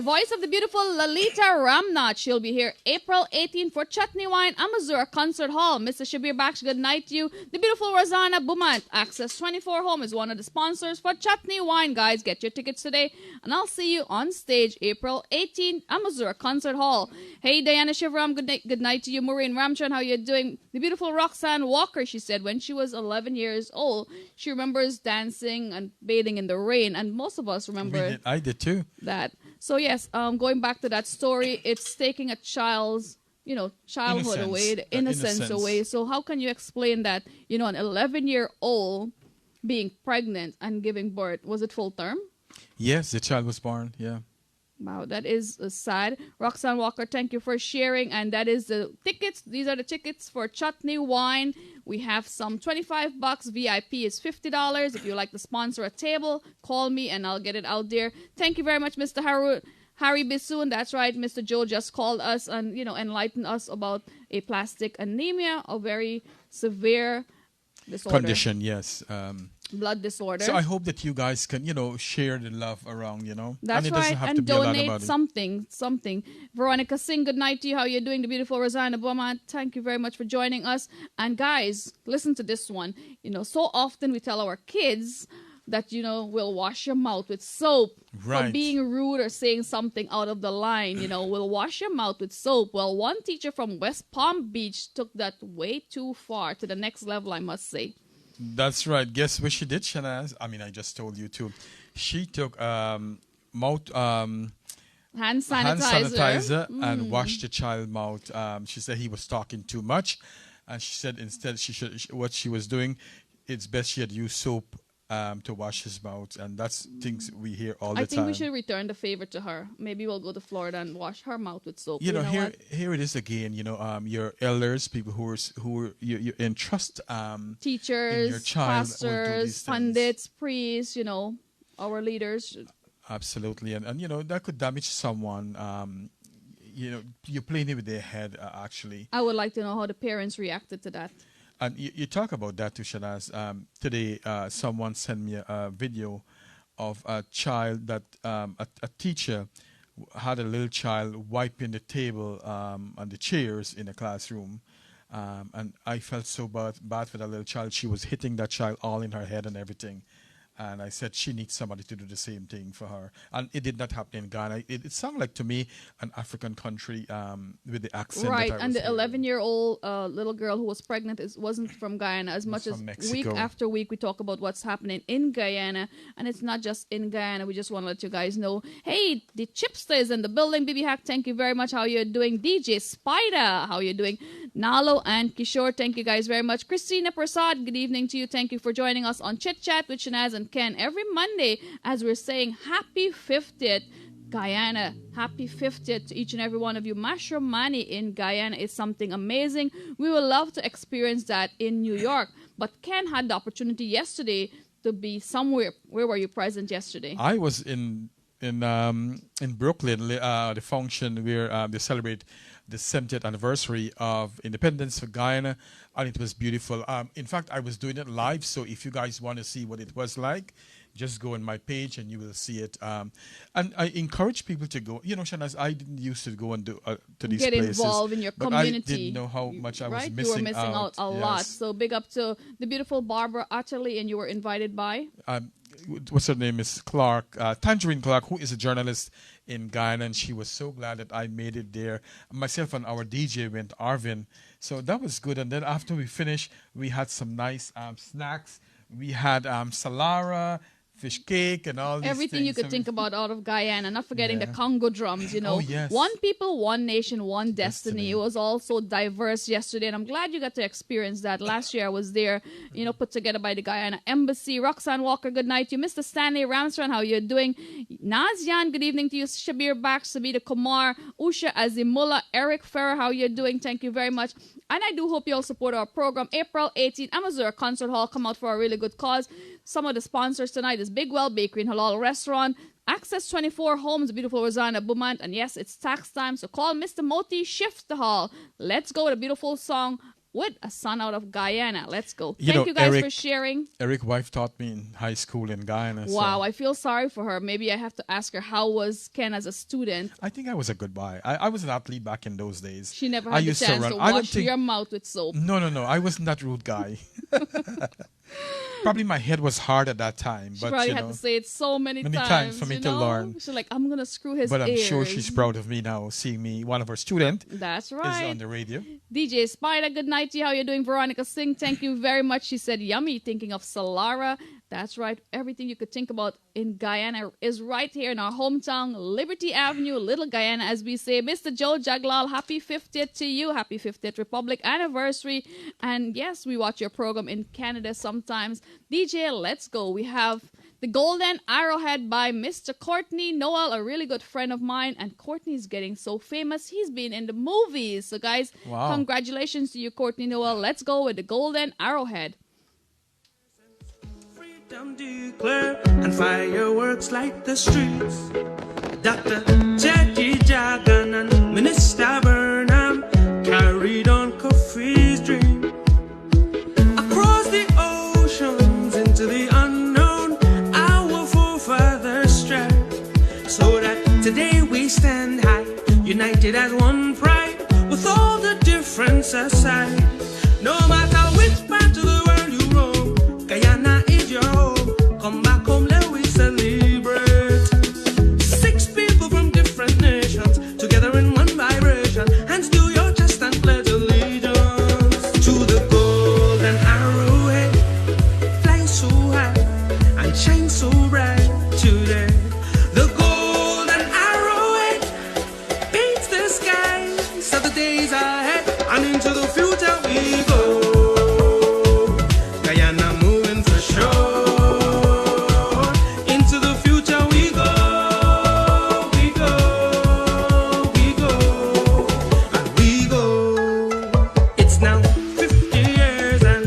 voice of the beautiful Lalita Ramnath. She'll be here April 18 for Chutney Wine, Amazura Concert Hall. Mr. Shabir Baksh, good night to you. The beautiful Rosanna Bumant. Access 24 Home is one of the sponsors for Chutney Wine. Guys, get your tickets today. And I'll see you on stage April 18, Amazura Concert Hall. Hey, Diana Shivram, good night to you. Maureen Ramchan, how you doing? The beautiful Roxanne Walker, she said, when she was 11 years old, she remembers dancing and bathing in the rain. And most of us remember I did too. that. So yes, going back to that story, it's taking a child's, childhood Innocence. away, the innocence away. So how can you explain that, an 11-year-old being pregnant and giving birth, was it full term? Yes, the child was born, yeah. Wow, that is sad. Roxanne Walker, thank you for sharing. And that is the tickets. These are the tickets for Chutney Wine. We have some $25. VIP is $50. If you like to sponsor a table, call me and I'll get it out there. Thank you very much, Mr. Harry Bissoon. That's right. Mr. Joe just called us and, enlightened us about a plastic anemia, a very severe disorder. Condition, yes. Blood disorder. So I hope that you guys can, share the love around, That's and it right, doesn't have to and be a lot donate about something. Veronica Singh, good night to you. How you doing? The beautiful Rosanna Beaumont, thank you very much for joining us. And guys, listen to this one. So often we tell our kids that, we'll wash your mouth with soap for being rude or saying something out of the line. We'll wash your mouth with soap. Well, one teacher from West Palm Beach took that way too far, to the next level, I must say. That's right. Guess what she did, Shanaz? I mean, I just told you too. She took hand sanitizer and washed the child's mouth. She said he was talking too much, and she said instead what she was doing, it's best she had used soap to wash his mouth, and that's things we hear all the time. I think we should return the favor to her. Maybe we'll go to Florida and wash her mouth with soap. Here it is again. Your elders, people who you entrust, teachers, in your child, pastors, pundits, priests. Our leaders. Absolutely, and that could damage someone. You're playing it with their head. Actually, I would like to know how the parents reacted to that. And you talk about that too, Shanaz. Today, someone sent me a video of a child that a teacher had a little child wiping the table and the chairs in the classroom. And I felt so bad for that little child. She was hitting that child all in her head and everything. And I said she needs somebody to do the same thing for her. And it did not happen in Ghana. It sounded like to me an African country with the accent. Right, that I and was the 11-year-old wasn't little girl who was pregnant wasn't from Guyana. As much as week after week we talk about what's happening in Guyana. And it's not just in Guyana. We just want to let you guys know. Hey, the Chipster is in the building. Bibi Hack, thank you very much. How you doing? DJ Spider, how you doing? Nalo and Kishore, thank you guys very much. Christina Prasad, good evening to you. Thank you for joining us on Chit Chat with Shanaz and Ken every Monday as we're saying happy 50th Guyana. Happy 50th to each and every one of you. Mashramani in Guyana is something amazing. We would love to experience that in New York. But Ken had the opportunity yesterday to be somewhere. Where were you present yesterday? I was in Brooklyn, the function where they celebrate the 70th anniversary of independence for Guyana, and it was beautiful. In fact, I was doing it live, so if you guys want to see what it was like, just go on my page and you will see it. And I encourage people to go. Shanaz, I didn't used to go and do to these places. Get involved in your community. But I didn't know how much I was missing out. You were missing out a lot. So big up to the beautiful Barbara Atterley, and you were invited by? What's her name is Clark, Tangerine Clark, who is a journalist in Guyana, and she was so glad that I made it there. Myself and our DJ went, Arvin. So that was good. And then after we finished, we had some nice snacks. We had Salara, fish cake, and all these everything things. You could think about out of Guyana, not forgetting the Congo drums, Oh, yes. One people, one nation, one destiny. It was all so diverse yesterday, and I'm glad you got to experience that. Last year I was there, put together by the Guyana Embassy. Roxanne Walker, good night to you. Mr. Stanley Ramstrand, how you doing? Nazian, good evening to you. Shabir Baksh, Sabita Kumar, Usha Azimullah, Eric Ferrer, how you doing? Thank you very much. And I do hope you all support our program. April 18th, Amazura Concert Hall. Come out for a really good cause. Some of the sponsors tonight is Big Well Bakery and Halal Restaurant, Access 24 Homes, beautiful Rosanna Bumant. And yes, it's tax time, so call Mr. Moti, shift the hall. Let's go with a beautiful song with a son out of Guyana. Let's go. You Thank know, you guys Eric- for sharing. Eric's wife taught me in high school in Guyana. Wow, So I feel sorry for her. Maybe I have to ask her, how was Ken as a student? I think I was a good boy. I was an athlete back in those days. She never I had the used to chance run. to I don't wash think- your mouth with soap. No. I wasn't that rude guy. Probably my head was hard at that time. She But probably you had know, to say it so many many times. times for me you to know? learn. She's like, I'm going to screw his but I'm sure ears. she's proud of me now, seeing me, one of her students, That's is right. on the radio. DJ Spider, good night to you. How you doing? Veronica Singh, thank you very much. She said, yummy, thinking of Solara. That's right. Everything you could think about in Guyana is right here in our hometown, Liberty Avenue, Little Guyana, as we say. Mr. Joe Jaglal, happy 50th to you. Happy 50th Republic anniversary. And yes, we watch your program in Canada sometimes. DJ, let's go. We have The Golden Arrowhead by Mr. Courtney Noel, a really good friend of mine. And Courtney's getting so famous. He's been in the movies. So, guys, Wow. Congratulations to you, Courtney Noel. Let's go with The Golden Arrowhead. Freedom declare and fireworks light the streets. Dr. Jackie Jagan and Minister Burnham carried on Kofi's dream. Across the oceans into the unknown, our forefathers strive, so that today we stand high, united as one pride, with all the difference aside. No matter which part of the world you roam, Guyana is your home. Come back home, let we celebrate. 6 people from different nations, together in one vibration. Hands to your chest and pledge allegiance to the golden arrowhead. Fly so high and shine so bright today. The golden arrowhead paints the sky, so the days ahead and into the future we go. Guyana moving for sure. Into the future we go. We go. We go. And we go. It's now 50 years and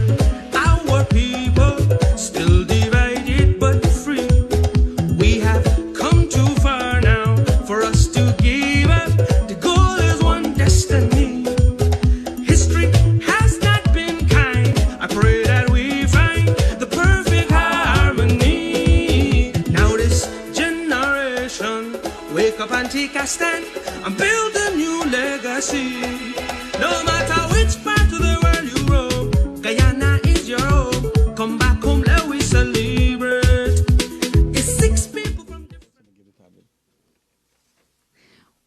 our people still divided but free. We have come too far now for us to give up. The goal is one destiny. History has not been kind. I pray that we find the perfect harmony. Now this generation wake up and take a stand and build a new legacy. No matter which part of the world you roam, Guyana is your home. Come back home, let we celebrate. It's 6 people from different.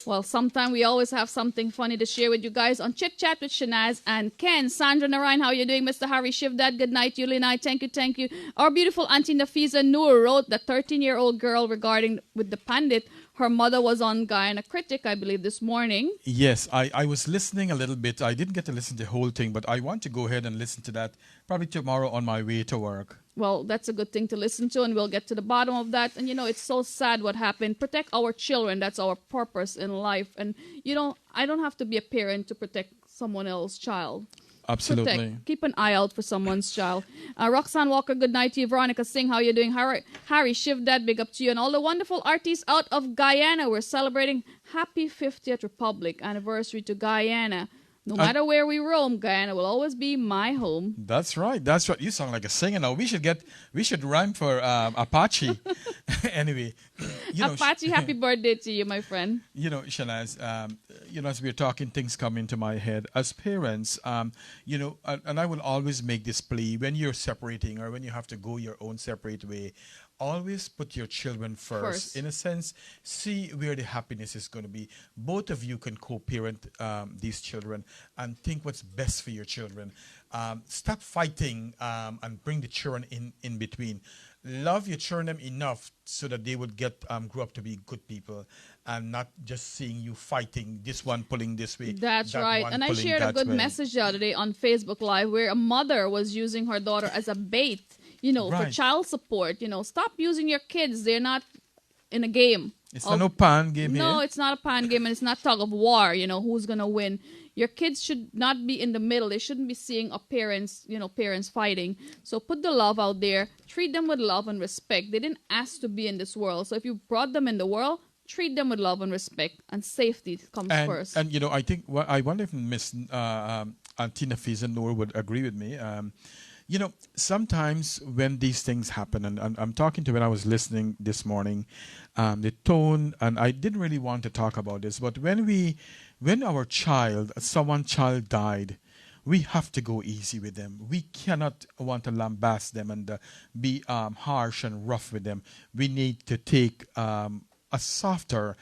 Well, sometime we always have something funny to share with you guys on Chit Chat with Shanaz and Ken. Sandra Narayan, how you doing? Mr. Harry Shivdad, good night. Yuli night, thank you. Our beautiful Auntie Nafiza Noor wrote the 13-year-old girl regarding with the pandit. Her mother was on Guyana Critic, I believe, this morning. Yes, I was listening a little bit. I didn't get to listen to the whole thing, but I want to go ahead and listen to that probably tomorrow on my way to work. Well, that's a good thing to listen to, and we'll get to the bottom of that. And, you know, it's so sad what happened. Protect our children. That's our purpose in life. And, you know, I don't have to be a parent to protect someone else's child. Absolutely. Protect. Keep an eye out for someone's child. Roxanne Walker, good night to you. Veronica Singh, how you doing? Harry Shivdad, big up to you. And all the wonderful artists out of Guyana. We're celebrating happy 50th Republic anniversary to Guyana. No matter where we roam, Guyana will always be my home. That's right. You sound like a singer now. We should rhyme for Apache. Anyway, Apache, happy birthday to you, my friend. You know, Shanaz, as we're talking, things come into my head. As parents, and I will always make this plea when you're separating or when you have to go your own separate way, always put your children first. In a sense, see where the happiness is going to be. Both of you can co-parent these children and think what's best for your children. Stop fighting and bring the children in between. Love your children enough so that they would grow up to be good people and not just seeing you fighting, this one pulling this way. That's right. And I shared a good message the other day on Facebook Live where a mother was using her daughter as a bait, for child support. Stop using your kids. They're not in a game. It's not no pan game here. No, it's not a pan game, and it's not tug of war, who's going to win. Your kids should not be in the middle. They shouldn't be seeing parents fighting. So put the love out there. Treat them with love and respect. They didn't ask to be in this world. So if you brought them in the world, treat them with love and respect, and safety comes first. And I think I wonder if Miss Auntie Nafisa Noor would agree with me. Sometimes when these things happen, and I'm talking to when I was listening this morning, the tone, and I didn't really want to talk about this, but when our someone's child died, we have to go easy with them. We cannot want to lambast them and be harsh and rough with them. We need to take a softer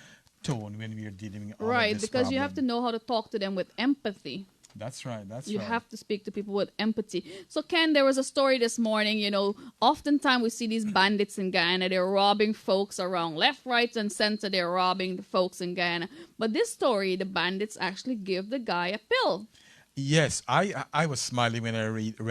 tone when we are dealing with all of this because you problem. have to know how to talk to them with empathy. That's right. You have to speak to people with empathy. So, Ken, there was a story this morning. Oftentimes we see these bandits in Guyana. They're robbing folks around left, right, and center. They're robbing the folks in Guyana. But this story, the bandits actually give the guy a pill. Yes, I was smiling when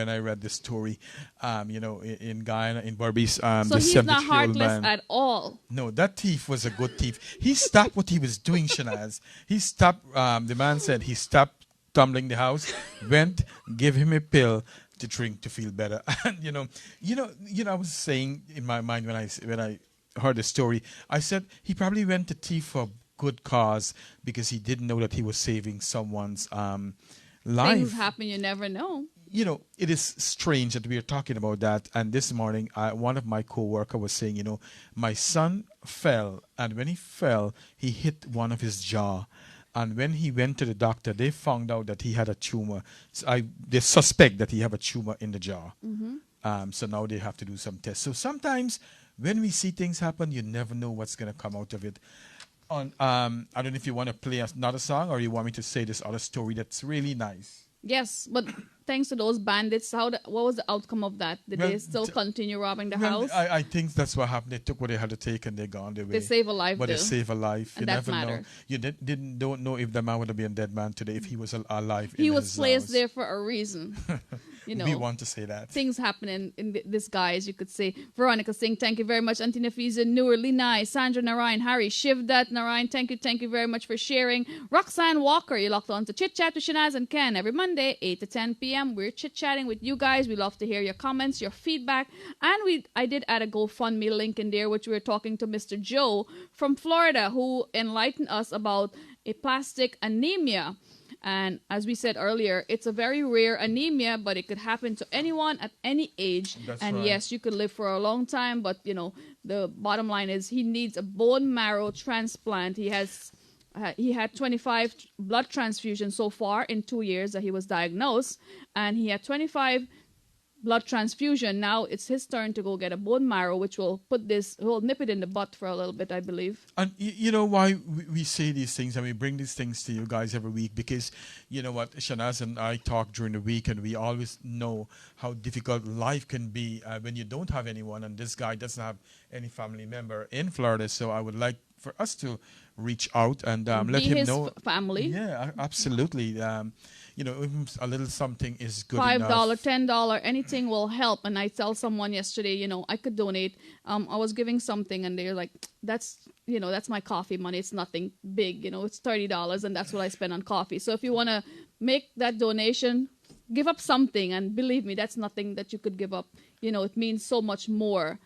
I read this story. In Guyana, in Barbados, so the he's 73-year-old not heartless man. at all. No, that thief was a good thief. He stopped what he was doing, Shanaz. He stopped. The man said he stopped tumbling the house, went, gave him a pill to drink to feel better. And I was saying in my mind when I heard the story, I said he probably went to thief for good cause because he didn't know that he was saving someone's life. Things happen, you never know. It is strange that we are talking about that. And this morning, one of my co-worker was saying, my son fell, and when he fell, he hit one of his jaw. And when he went to the doctor, they found out that he had a tumor. So they suspect that he have a tumor in the jaw. Mm-hmm. So now they have to do some tests. So sometimes when we see things happen, you never know what's going to come out of it. I don't know if you want to play another song or you want me to say this other story that's really nice. Yes, but thanks to those bandits, what was the outcome of that? Did they still continue robbing the house? I think that's what happened. They took what they had to take and they gone their way. They save a life, but though. they save a life. And You that never matters. know. You don't know if the man would have been a dead man today if he was alive. He in was his placed house. there for a reason. We want to say that. Things happen in this guise, you could say. Veronica Singh, thank you very much. Auntie Nafisa, Noor, Linai, Sandra Narayan, Harry, Shivdat Narayan, thank you very much for sharing. Roxanne Walker, you locked on to Chit Chat with Shanaz and Ken every Monday, 8 to 10 p.m. We're chit-chatting with you guys. We love to hear your comments, your feedback. And I did add a GoFundMe link in there, which we were talking to Mr. Joe from Florida, who enlightened us about aplastic anemia. And as we said earlier, it's a very rare anemia, but it could happen to anyone at any age. That's and right. yes, you could live for a long time, but the bottom line is he needs a bone marrow transplant. He had 25 blood transfusions so far in 2 years that he was diagnosed, and he had 25 blood transfusion. Now it's his turn to go get a bone marrow, which will nip it in the butt for a little bit, I believe. And you know why we say these things and we bring these things to you guys every week? Because you know what, Shanaz and I talk during the week, and we always know how difficult life can be when you don't have anyone. And this guy doesn't have any family member in Florida, so I would like for us to reach out and let him his know. Family. Yeah, absolutely. Even a little something is good $5, enough. $10, anything will help. And I tell someone yesterday, I could donate. I was giving something, and they're like, that's my coffee money. It's nothing big, it's $30, and that's what I spend on coffee. So if you want to make that donation, give up something, and believe me, that's nothing that you could give up. It means so much more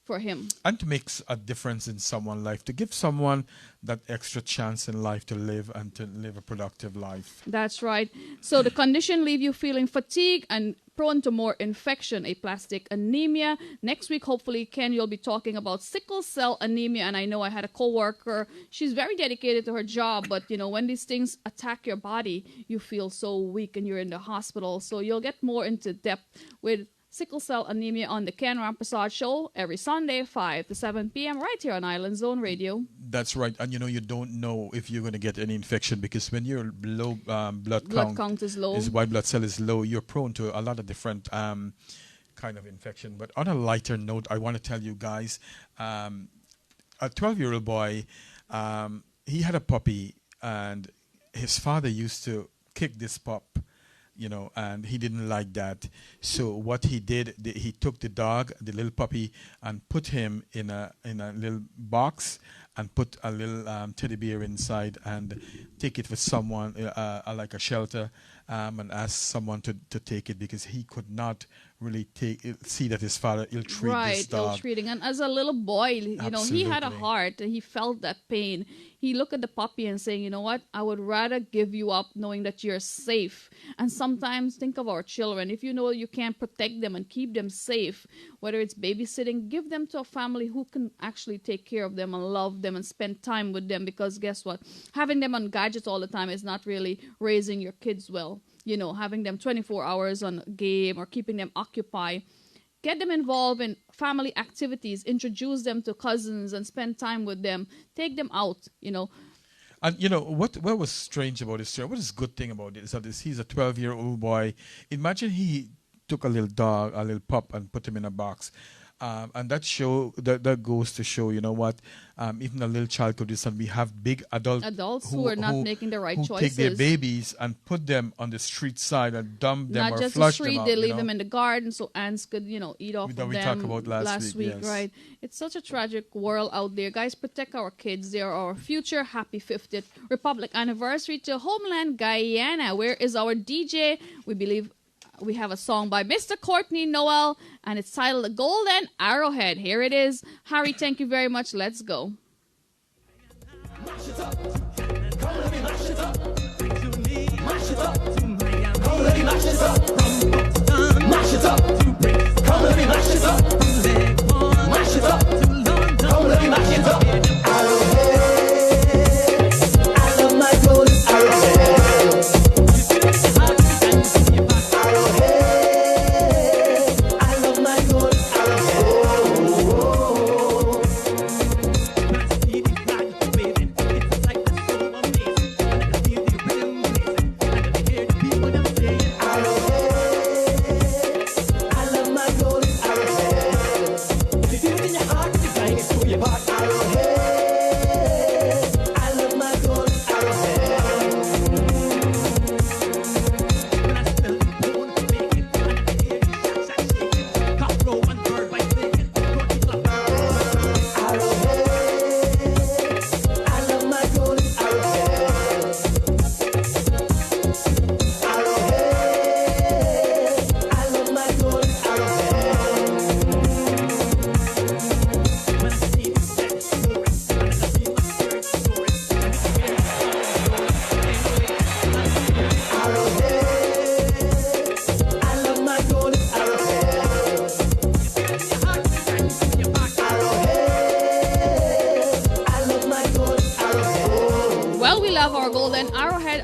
for him. And to make a difference in someone's life, to give someone that extra chance in life to live and to live a productive life. That's right. So the condition leave you feeling fatigued and prone to more infection, aplastic anemia. Next week, hopefully, Ken, you'll be talking about sickle cell anemia. And I know I had a coworker. She's very dedicated to her job, but when these things attack your body, you feel so weak and you're in the hospital. So you'll get more into depth with sickle cell anemia on the Ken Ramkissoon Show every Sunday, 5 to 7 p.m. right here on Island Zone Radio. That's right. And you don't know if you're going to get any infection, because when your low blood count is low, white blood cell is low, you're prone to a lot of different kind of infection. But on a lighter note, I want to tell you guys, a 12-year-old boy, he had a puppy, and his father used to kick this pup. And he didn't like that. So what he did, he took the dog, the little puppy, and put him in a little box and put a little teddy bear inside and take it for someone, like a shelter, and ask someone to take it because he could not really see that his father ill-treat this dog. Right, ill-treating. And as a little boy, he had a Absolutely. heart. He felt that pain. He looked at the puppy and saying, you know what, I would rather give you up knowing that you're safe. And sometimes think of our children. If you know you can't protect them and keep them safe, whether it's babysitting, give them to a family who can actually take care of them and love them and spend time with them. Because guess what? Having them on gadgets all the time is not really raising your kids well. You know, having them 24 hours on a game or keeping them occupied. Get them involved in family activities. Introduce them to cousins and spend time with them. Take them out, you know. And you know what was strange about this story? What is good thing about it is that he's a 12-year-old boy. Imagine he took a little dog, a little pup, and put him in a box. And that goes to show, you know what, even a little child could do something. We have big adults who are not making the right who choices. take their babies and put them on the street side and dump them not or just flush the street, them out, they leave them in the garden so ants could, eat off of we them. talked about last week, yes. Right? It's such a tragic world out there. Guys, protect our kids. They are our future. Happy 50th Republic anniversary to Homeland Guyana. Where is our DJ? We believe we have a song by Mr. Courtney Noel, and it's titled The Golden Arrowhead. Here it is. Harry, thank you very much. Let's go. Mash it up. Come let me mash it up. Mash it up. Come let me mash it up. Mash it up. Come let me mash it up. Mash it up. Come let me mash it up. Arrowhead. I love my golden arrowhead.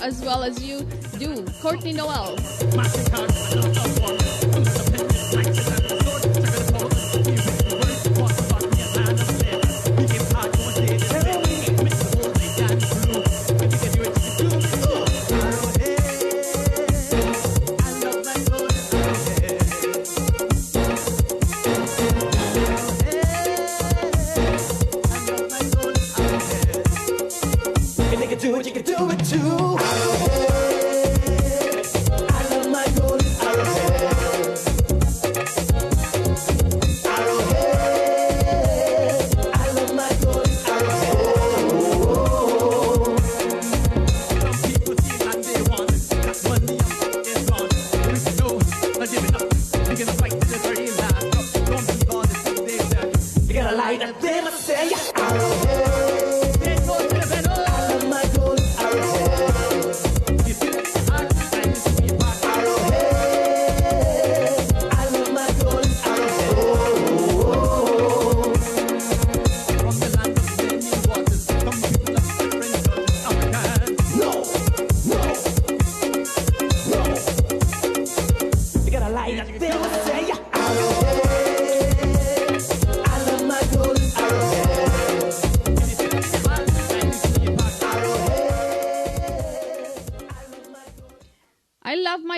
As well as you do. Courtney Noel. You can do it too.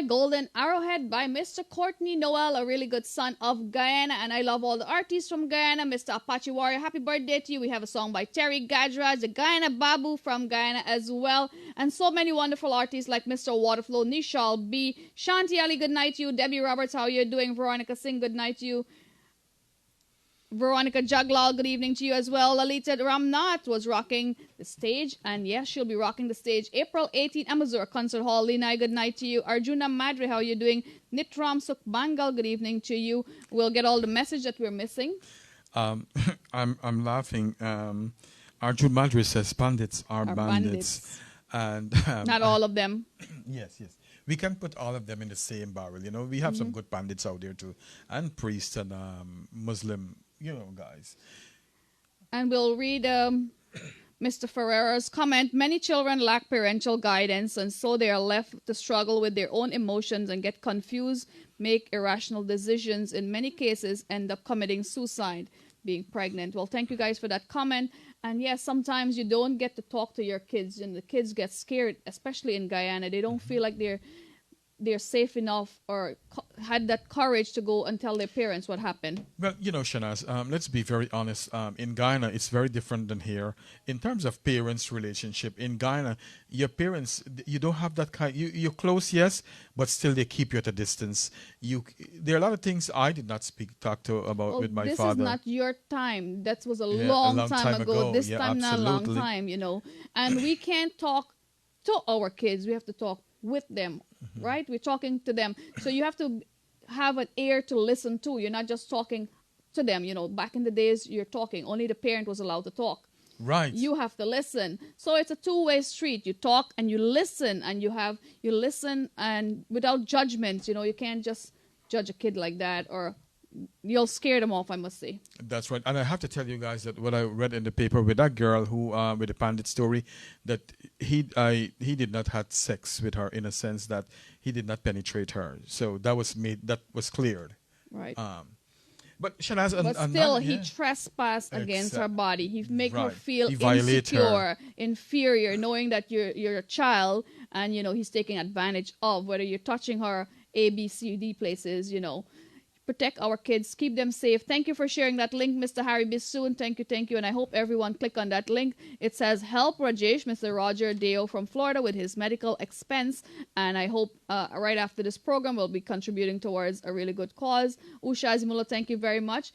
Golden Arrowhead by Mr. Courtney Noel, a really good son of Guyana. And I love all the artists from Guyana. Mr. Apache Warrior, happy birthday to you. We have a song by Terry Gadraj, the Guyana Babu from Guyana as well. And so many wonderful artists like Mr. Waterflow, Nishal B, Shanti Ali, good night to you. Debbie Roberts, how are you doing? Veronica Singh, good night to you. Veronica Jaglal, good evening to you as well. Lalita Ramnath was rocking the stage, and yes, she'll be rocking the stage April 18, Amazur Concert Hall. Linai, good night to you. Arjuna Madre, how are you doing? Nitram Sukbangal, good evening to you. We'll get all the message that we're missing. I'm laughing. Arjun Madri says bandits are bandits. And not all of them. Yes. We can put all of them in the same barrel. You know, we have some good bandits out there too, and priests and Muslim, guys. And we'll read Mr. Ferreira's comment. Many children lack parental guidance, and so they are left to struggle with their own emotions and get confused, make irrational decisions. In many cases, end up committing suicide, being pregnant. Well, thank you guys for that comment. And yes, sometimes you don't get to talk to your kids, and the kids get scared, especially in Guyana. They don't feel like they're safe enough or had that courage to go and tell their parents what happened. Well, Shanaz, let's be very honest. In Guyana, it's very different than here. In terms of parents' relationship, in Guyana, your parents, you don't have that kind. You're close, yes, but still they keep you at a distance. There are a lot of things I did not talk about with my father. This is not your time. That was a long time ago. This time, not a long time, And we can't talk to our kids. We have to talk with them, right? We're talking to them. So you have to have an ear to listen to. You're not just talking to them. Back in the days, you're talking. Only the parent was allowed to talk. Right. You have to listen. So it's a two-way street. You talk and you listen, and you listen and without judgment. You can't just judge a kid like that, or you'll scare them off, I must say. That's right. And I have to tell you guys that what I read in the paper with that girl who, with the pandit story, that he did not have sex with her, in a sense that he did not penetrate her. So that was cleared. Right. But Shanaz, he trespassed against her body. He made her feel insecure, inferior, knowing that you're a child, and he's taking advantage of whether you're touching her A, B, C, D places. Protect our kids, keep them safe. Thank you for sharing that link, Mr. Harry Bissoon. Thank you. And I hope everyone click on that link. It says help Rajesh, Mr. Roger Deo from Florida, with his medical expense. And I hope right after this program we'll be contributing towards a really good cause. Usha Azimullah, thank you very much.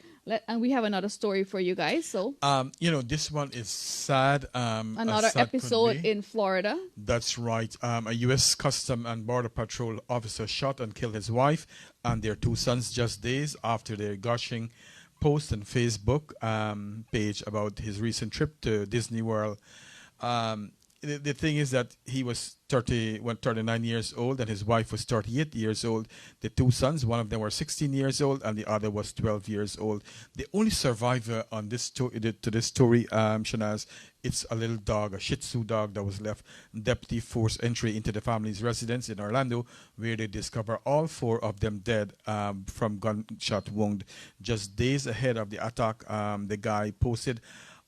And we have another story for you guys. So this one is sad. Another episode in Florida. That's right. A U.S. Custom and Border Patrol officer shot and killed his wife and their two sons just days after their gushing post on Facebook page about his recent trip to Disney World. The thing is that he was 39 years old, and his wife was 38 years old. The two sons, one of them was 16 years old, and the other was 12 years old. The only survivor on this to this story, Shanaz, it's a little dog, a Shih Tzu dog that was left. Deputy forced entry into the family's residence in Orlando, where they discover all four of them dead from gunshot wound. Just days ahead of the attack, the guy posted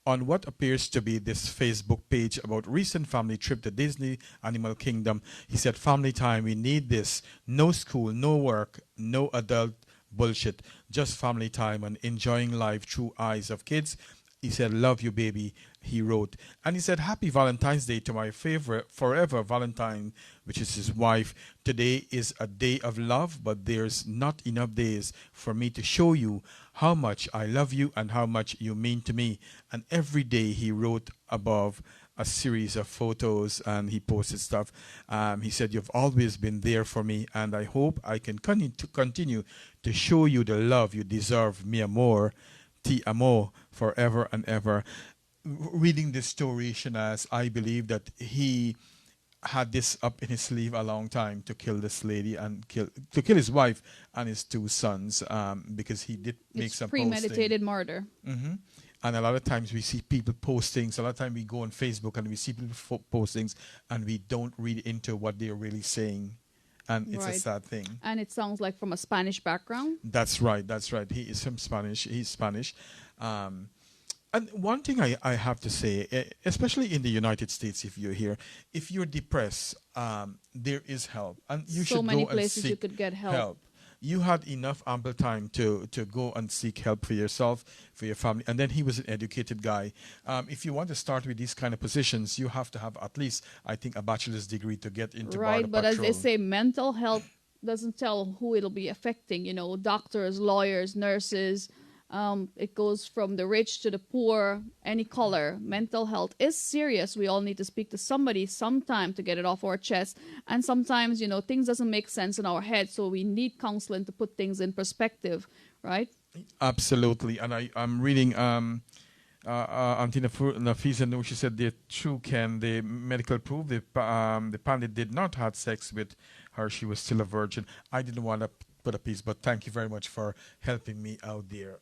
on what appears to be this Facebook page about recent family trip to Disney Animal Kingdom. He said, family time, we need this. No school, no work, no adult bullshit. Just family time and enjoying life through eyes of kids. He said, love you, baby, he wrote. And he said, happy Valentine's Day to my favorite forever Valentine, which is his wife. Today is a day of love, but there's not enough days for me to show you how much I love you and how much you mean to me. And every day he wrote above a series of photos, and he posted stuff. He said, you've always been there for me, and I hope I can continue to show you the love you deserve. Mi amor, ti amo, forever and ever. Reading this story, Shanaz, I believe that he had this up in his sleeve a long time to kill this lady and kill his wife and his two sons, because he did make some premeditated murder. Mm-hmm. And a lot of times we see people posting. So a lot of times we go on Facebook and we see people postings, and we don't read into what they're really saying. And it's a sad thing. And it sounds like from a Spanish background. That's right. He is from Spanish. He's Spanish. And one thing I have to say, especially in the United States, if you're here, if you're depressed, there is help. And you should go and seek help. So many places you could get help. You had enough ample time to go and seek help for yourself, for your family. And then he was an educated guy. If you want to start with these kind of positions, you have to have at least, I think, a bachelor's degree to get into Border Patrol. Right, but as they say, mental health doesn't tell who it'll be affecting. Doctors, lawyers, nurses, It goes from the rich to the poor, any color. Mental health is serious. We all need to speak to somebody sometime to get it off our chest. And sometimes, things doesn't make sense in our head, so we need counseling to put things in perspective, right? Absolutely. And I'm reading Auntie Nafisa, she said the true Ken, the medical proof, the pandit did not have sex with her. She was still a virgin. I didn't want to put a piece, but thank you very much for helping me out there.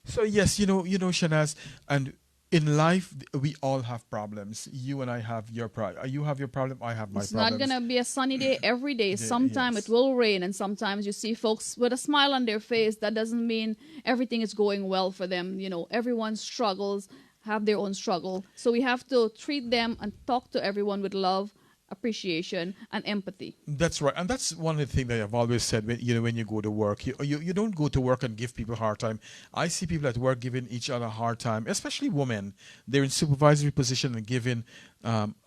So yes, Shanaz, and in life we all have problems. You and I have your problem. You have your problem. I have my problem. It's not gonna be a sunny day every day. Sometimes it will rain, and sometimes you see folks with a smile on their face. That doesn't mean everything is going well for them. Everyone's struggles have their own struggle. So we have to treat them and talk to everyone with love, appreciation, and empathy. That's right, and that's one of the things that I've always said. When you go to work, you don't go to work and give people a hard time. I see people at work giving each other a hard time, especially women. They're in supervisory position and giving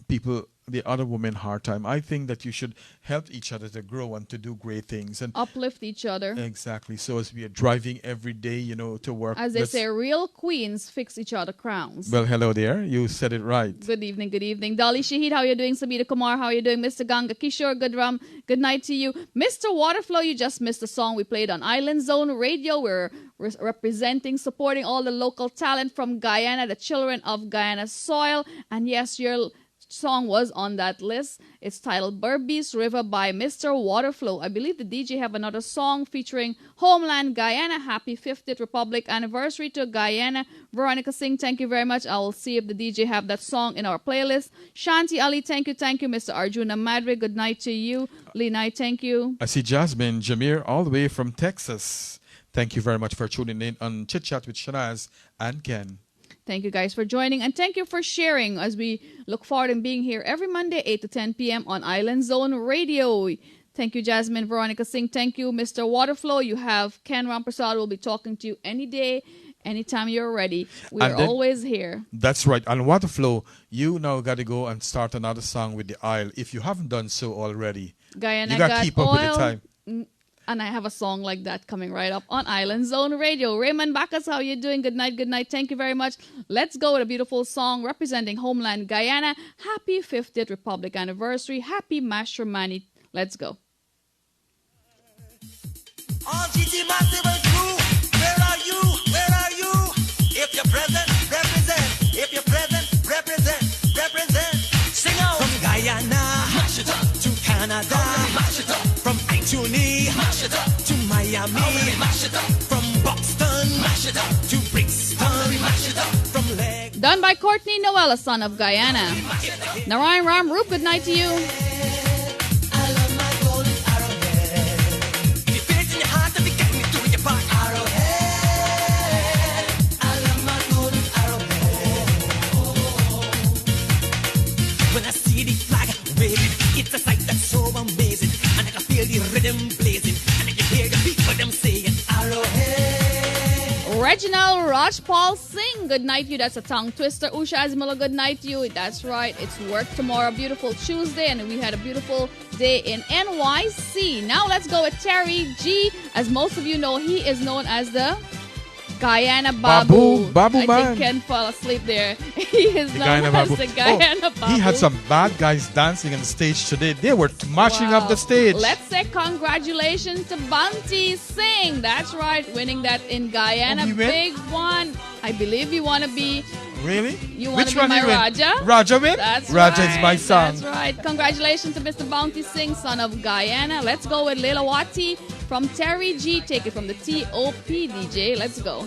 people, the other women, hard time. I think that you should help each other to grow and to do great things and uplift each other. Exactly. So as we are driving every day, to work. As they say, real queens fix each other crowns. Well, hello there. You said it right. Good evening. Good evening. Dolly Shahid, how are you doing? Sabita Kumar, how are you doing? Mr. Ganga Kishore, good night to you. Mr. Waterflow, you just missed a song we played on Island Zone Radio. We're representing, supporting all the local talent from Guyana, the children of Guyana soil. And yes, your song was on that list. It's titled Berbice River by Mr. Waterflow. I believe the DJ have another song featuring Homeland Guyana. Happy 50th Republic anniversary to Guyana. Veronica Singh, thank you very much. I will see if the DJ have that song in our playlist. Shanti Ali, thank you. Mr. Arjuna Madre, good night to you. Lee Knight, thank you. I see Jasmine Jameer all the way from Texas. Thank you very much for tuning in on Chit Chat with Shanaz and Ken. Thank you guys for joining, and thank you for sharing as we look forward to being here every Monday, 8 to 10 p.m. on Island Zone Radio. Thank you, Jasmine. Veronica Singh, thank you. Mr. Waterflow, you have Ken Ramprasad will be talking to you any day, anytime you're ready. We're always here. That's right. On Waterflow, you now got to go and start another song with the Isle if you haven't done so already. Guyana you got to keep up with the time. And I have a song like that coming right up on Island Zone Radio. Raymond Bacchus, how are you doing? Good night, good night. Thank you very much. Let's go with a beautiful song representing Homeland Guyana. Happy 50th Republic anniversary. Happy Master Mani. Let's go. All GT Massive and crew, where are you? Where are you? If you're present, represent. If you're present, represent. Sing out. From Guyana, mash it up. To Canada, mash it up. From iTunes, mash it up. To Miami, mash it up. From Boston, mash it up. To Brixton, mash it up. From Leg. Done by Courtney Noel, a son of Guyana. Narayan Ram Roop, good night to you. It's a sight that's so amazing, and I can feel the rhythm blazing, and I can hear the people them saying Arrowhead. Reginald Rajpal Singh, good night to you. That's a tongue twister. Usha Azimullah, good night to you. That's right. It's work tomorrow. Beautiful Tuesday, and we had a beautiful day in NYC. Now let's go with Terry G. As most of you know, he is known as the Guyana Babu. Babu I man. think Ken fell asleep there. He is known as the Guyana Babu. He had some bad guys dancing on the stage today. They were mashing up the stage. Let's say congratulations to Bunty Singh. That's right, winning that in Guyana. Big one. I believe you want to be... Really? You want Which to be one my you win? Raja? Raja win? That's Raja right. is my son. That's right. Congratulations to Mr. Bounty Singh, son of Guyana. Let's go with Lilawati from Terry G. Take it from the T.O.P. DJ. Let's go.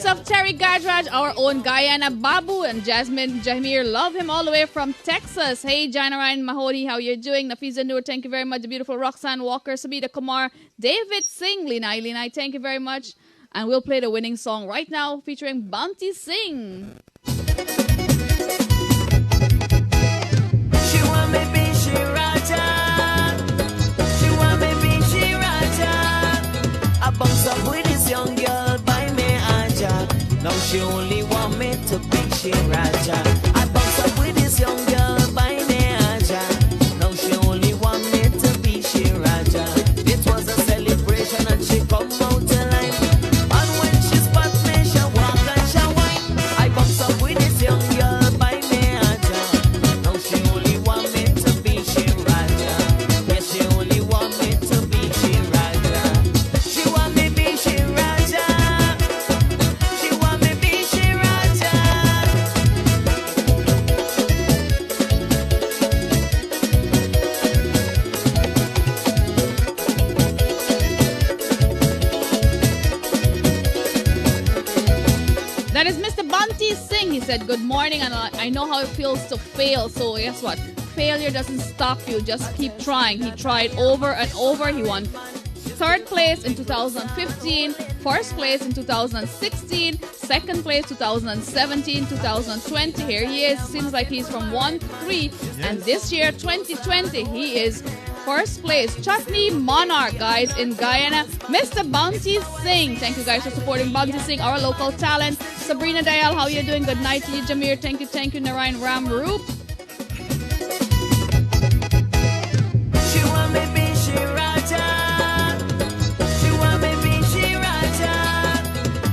yourself, Terry Gadraj, our own Guyana Babu, and Jasmine Jahmir. Love him all the way from Texas. Hey, Jana Ryan Mahoney, how you doing? Nafiza Noor, thank you very much. The beautiful Roxanne Walker, Sabita Kumar, David Singh, Linai, thank you very much. And we'll play the winning song right now featuring Bounty Singh. She want me be she Raja. She want me be she Raja. I bounce up with this young girl by me Aja. Now she only want me to be she Raja. I bounce up with this young girl by me Aja. Now she only want me to be she Raja. It was a celebration and she come out alive. And when she spot me, she walk and she whine. I bounce up with this young girl by me Aja. Now she only want me to be she Raja. Yes, she only want me to be she Raja. She want me be she Raja. She want me be she Raja. That is Mr. Bounty Singh. He said, good morning, and I know how it feels to fail. So guess what? Failure doesn't stop you. Just keep trying. He tried over and over. He won third place in 2015, first place in 2016, second place 2017, 2020. Here he is. Seems like he's from 1-3. And this year, 2020, he is first place. Chutney Monarch, guys, in Guyana. Mr. Bounty Singh. Thank you guys for supporting Bounty Singh, our local talent. Sabrina Dayal, how you doing? Good night to you. Jamir, thank you. Narayan Ramroop. She want me be she Raja. She want me be she Raja.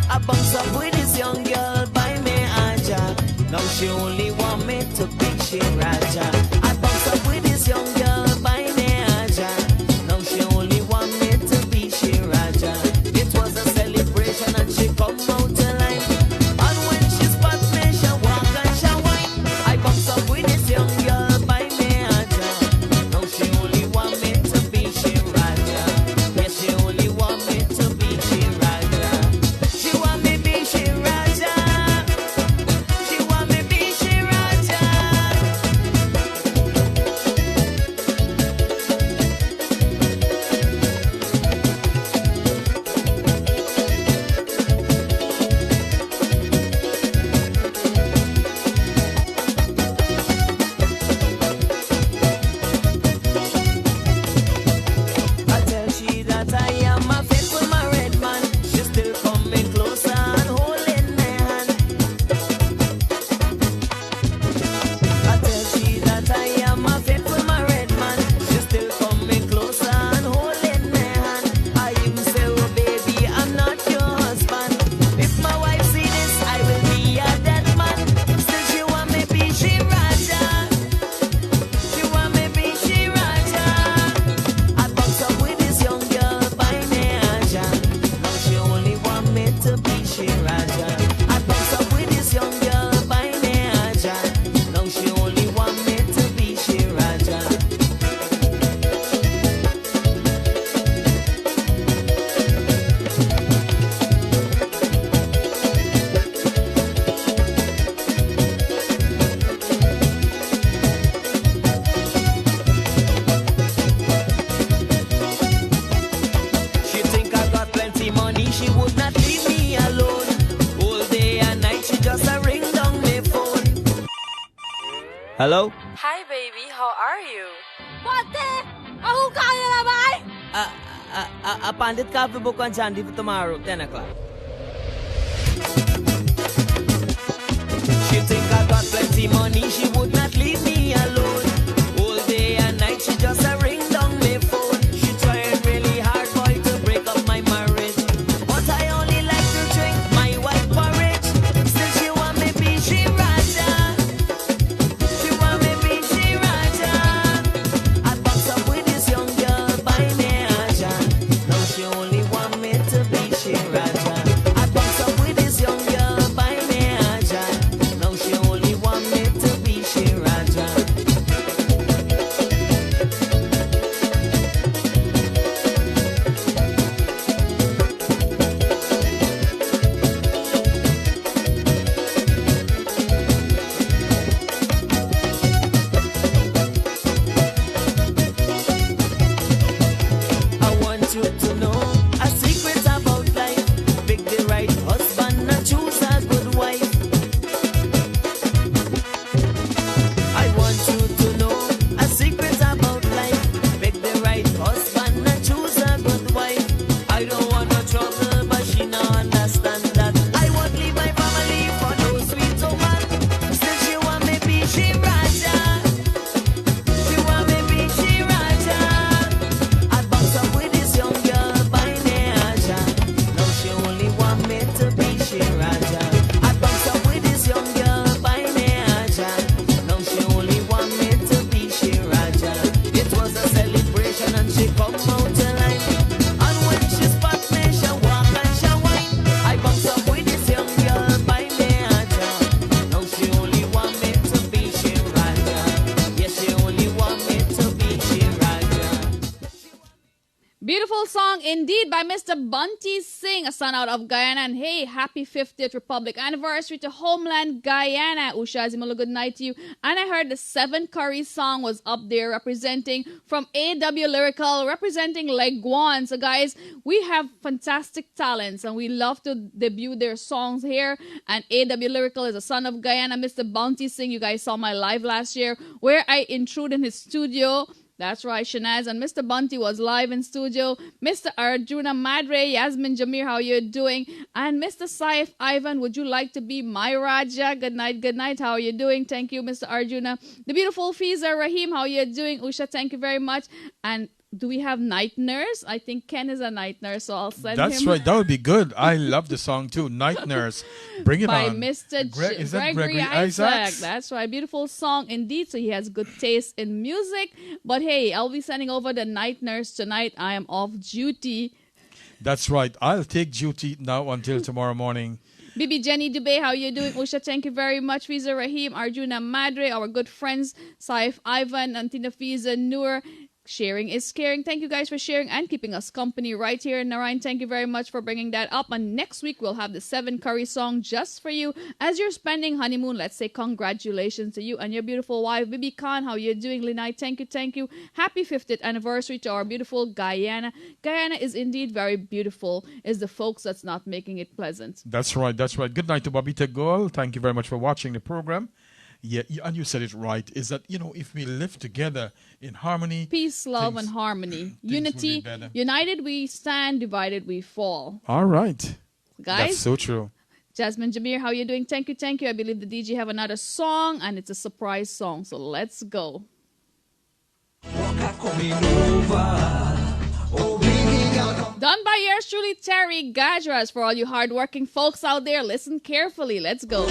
I bounce up with this young girl by me Aja. Now she only want me to be she Raja. I bounce up with this young girl by me Aja. Now she only want me to be she Raja. It was a celebration and she come out alive. And when she spot me, she walk and she whine. I bounce up with this young girl by me Aja. Now she only want me to be she Raja. Yes, she only want me to be she Raja. She want me be she Raja. She want me be she Raja. I tell she that I am a faithful married man. She's still coming closer and holding my hand. I tell she that I am a faithful married man. She's still coming closer and holding my hand. I even say, oh baby, I'm not your husband. If my wife see this, I will be a dead man. Still she want me be she Raja. She want me be she Raja. I bounce up with this young girl by me Aja. Now she only want me to be she Raja. I bounce up with this young girl by me Aja. Now she only want me to be she Raja. She think I got plenty money, she would not leave me alone. All day and night she just a ring down my phone. Hello? Hi, baby. How are you? Pate! Ako kaya na ba? A pandit coffee book on Sunday for tomorrow, 10 o'clock. She think I got plenty money, she would not leave me alone. All day and night she just a ring down my phone. She trying really hard, boy, to break up my marriage. But I only like to drink my white porridge. Still she want me be she Raja. She want me be she Raja. I bounce up with this young girl by me Aja. Now she only want me to be she Raja. I bounce up with this young girl by me Aja. Now she only want me to be she I don't want no trouble, but she no understand that. I won't leave my family for no sweet woman. Still she want me be she Raja. She want me be she Raja. I bounce up with this young girl by Neaja. Now she only want me to be she Raja. I bounce up with this young girl by Neaja. Now she only want me to be she Raja. It was a celebration and she come out to line. And when she spot me, she walk and she whine. I bounce up with this young girl by Neaja. Now she only want me to be she Raja. Yes, she only want me to be she Raja. Beautiful song indeed by Mr. Bunty Singh, a son out of Guyana. And hey, happy 50th Republic anniversary to homeland Guyana. Usha Azimula, good night to you. And I heard the 7 Curry song was up there representing from AW Lyrical, representing Leguan. So guys, we have fantastic talents and we love to debut their songs here. And AW Lyrical is a son of Guyana. Mr. Bunty Singh, you guys saw my live last year where I intrude in his studio. That's right, Shanaz and Mr. Bunty was live in studio. Mr. Arjuna Madre, Yasmin Jamir, how you doing? And Mr. Saif Ivan, would you like to be my Raja? Good night, how are you doing? Thank you, Mr. Arjuna. The beautiful Fiza Rahim, how you doing? Usha, thank you very much. And do we have Night Nurse? I think Ken is a night nurse, so I'll send him. That's right. That would be good. I love the song too. Night Nurse. Bring it by on. Mr. Is that Gregory Isaac? Isaac. That's right. Beautiful song indeed. So he has good taste in music. But hey, I'll be sending over the Night Nurse tonight. I am off duty. That's right. I'll take duty now until tomorrow morning. Bibi Jenny Dubey, how you doing? Usha, thank you very much. Fiza Rahim, Arjuna Madre, our good friends, Saif Ivan, Antina Fiza Noor. Sharing is caring. Thank you guys for sharing and keeping us company right here. Narayan, thank you very much for bringing that up. And next week, we'll have the 7 Curry song just for you. As you're spending honeymoon, let's say congratulations to you and your beautiful wife, Bibi Khan. How you doing, Linai? Thank you. Happy 50th anniversary to our beautiful Guyana. Guyana is indeed very beautiful. It's the folks that's not making it pleasant. That's right. Good night to Babita Gol. Thank you very much for watching the program. Yeah, and you said it right, is that, if we live together in harmony. Peace, love, and harmony. Unity. United we stand, divided we fall. All right. Guys. That's so true. Jasmine Jamir, how are you doing? Thank you. I believe the DJ have another song, and it's a surprise song, so let's go. Done by yours truly, Terry Gajras. For all you hardworking folks out there, listen carefully. Let's go.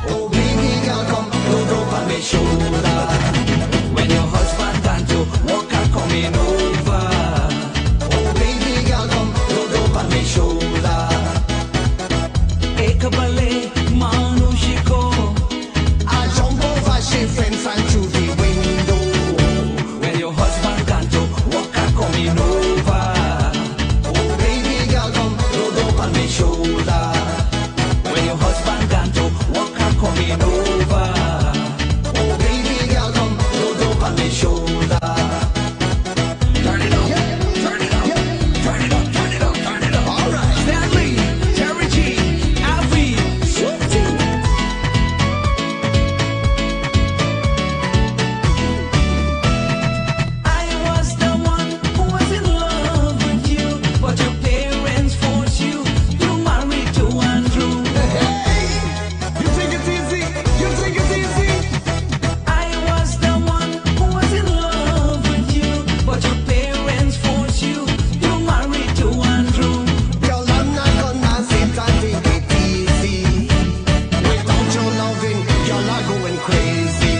Oh, baby girl, come load over my shoulder. When your husband done to walk and coming over. Oh, baby girl, come load over my shoulder. Ekabale, manu shiko. I jump over she fence and through the window. When your husband done to walk and coming over. Oh, baby girl, come load over my shoulder. When your husband gone to walk and coming over. Oh, baby girl, come load over my shoulder. Turn it up, turn it up, turn it up, turn it up, turn it up. All right, Stanley, Terry G, Alfie, Swifty. I was the one who was in love with you, but your parents forced you to marry to Andrew. You think it's easy? You think it's easy? I was the one who was in love with you, but your parents forced you to marry to Andrew. Girl, I'm not gonna sit and take it easy. Without your loving, you're not going crazy.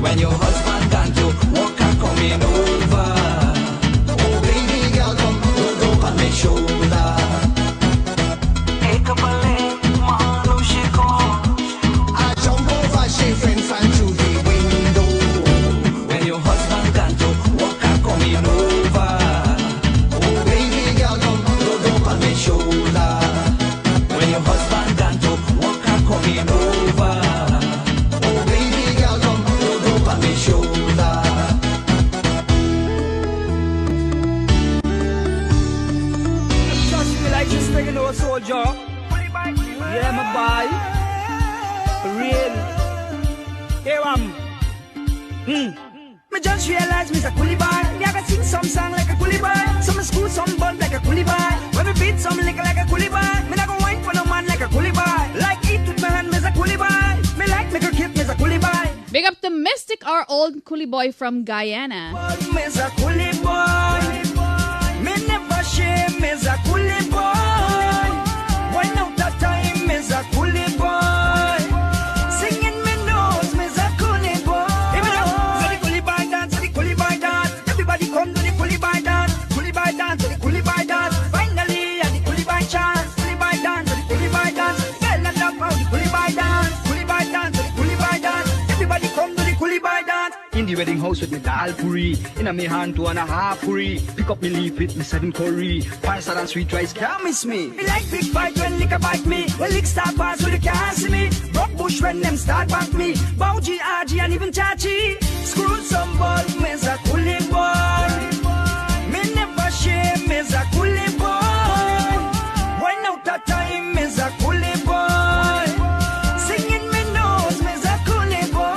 When your husband gone to walk and coming over. Oh, baby girl, come load over my shoulder. Ekabale, manu shiko. I jump over she fence and through the window. When your husband gone to walk and coming over. Oh, baby girl, come load over my shoulder. When your husband gone to walk and coming over. Oh, baby girl, come load over my shoulder. Trust me like just taking over soldier. Yeah, my boy. For real. Here I'm. Me just realize me's a coolie boy. our old coolie boy from Guyana. Me's a coolie boy. Me never shame, me's a coolie boy. Why not that time, me's a coolie boy. Singing me nose, me's a coolie boy. Even though, so the coolie boy dance, so the coolie boy dance. Everybody come to the coolie boy dance. Coolie boy dance, so the coolie boy dance. Finally, at the coolie boy chance. Coolie boy dance, so the coolie boy dance. Girl, I love how the coolie boy dance. Coolie boy dance, so the coolie boy dance. Everybody come to the coolie boy dance. In the wedding house with me dal puri. In a me hand 2.5 puri. Pick up me leaf with me 7 curry. Pasta and sweet rice can't miss me. Me like big fight when liquor bite me. When lick start pass so they can't see me. Broke bush when them start back me. Bougie, RG and even Chachi. Screw some ball, me's a coolie boy. Me never shame, me's a coolie boy. Why not that time, me's a coolie boy. Singing me nose, me's a coolie boy.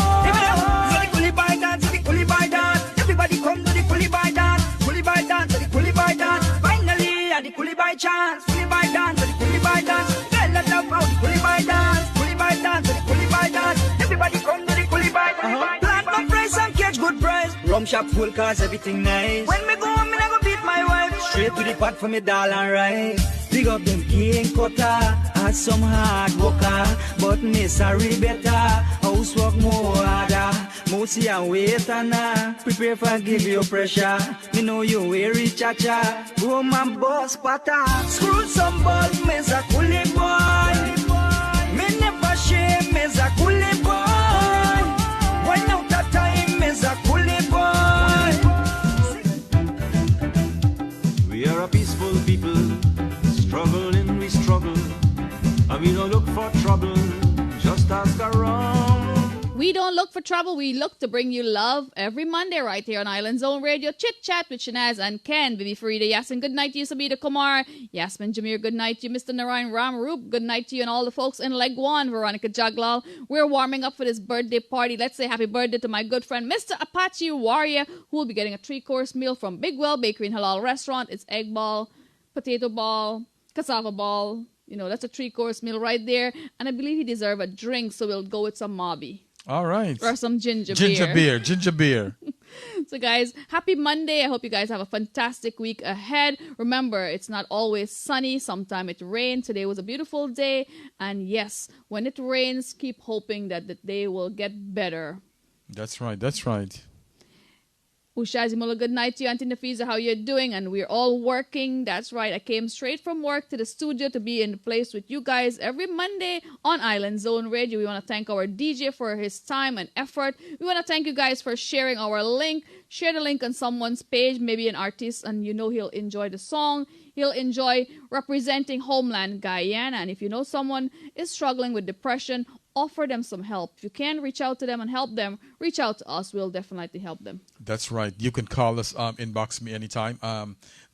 So the coolie boy dance, so the coolie boy dance. Everybody come to the coolie boy dance. Coolie boy dance, so the coolie boy dance. Finally, at the coolie boy chance. Coolie boy dance, so the coolie boy dance. Girl, I love how the coolie boy dance. Coolie boy dance, so the coolie boy dance. Everybody come to the coolie boy dance. Plant my price and catch good price. Rum shop full cause everything nice. When me go home, me not go beat my wife. Straight to the pot for me doll and rice. Dig up them cane cutter, as some hard worker. But me sorry better, housework more harder. Mousy and wait and prepare for give you pressure. Me know you weary cha-cha, room and boss patter. Screw some ball, me's a coolie boy. Me never shame, me's a coolie boy. Why not that time, me's a coolie boy. We are a peaceful people, struggling we struggle, and we don't look for trouble, just ask around. We don't look for trouble. We look to bring you love every Monday right here on Island Zone Radio. Chit Chat with Shanaz and Ken. Bibi Farida Yasin, good night to you. Sabita Kumar. Yasmin Jameer, good night to you. Mr. Narayan Ramroop, good night to you. And all the folks in Legwan. Veronica Jaglal. We're warming up for this birthday party. Let's say happy birthday to my good friend, Mr. Apache Warrior, who will be getting a 3-course meal from Big Well Bakery and Halal Restaurant. It's egg ball, potato ball, cassava ball. You know, that's a 3-course meal right there. And I believe he deserves a drink, so we'll go with some Mobby. All right. Or some ginger beer. Ginger beer. So guys, happy Monday. I hope you guys have a fantastic week ahead. Remember, it's not always sunny. Sometimes it rains. Today was a beautiful day. And yes, when it rains, keep hoping that the day will get better. That's right. That's right. Ushazimola, good night to you. Auntie Nafisa, how you doing? And we're all working. That's right. I came straight from work to the studio to be in the place with you guys every Monday on Island Zone Radio. We want to thank our DJ for his time and effort. We want to thank you guys for sharing our link. Share the link on someone's page, maybe an artist, and you know he'll enjoy the song. He'll enjoy representing homeland Guyana. And if you know someone is struggling with depression, offer them some help. If you can reach out to them and help them, reach out to us. We'll definitely help them. That's right. You can call us, inbox me anytime.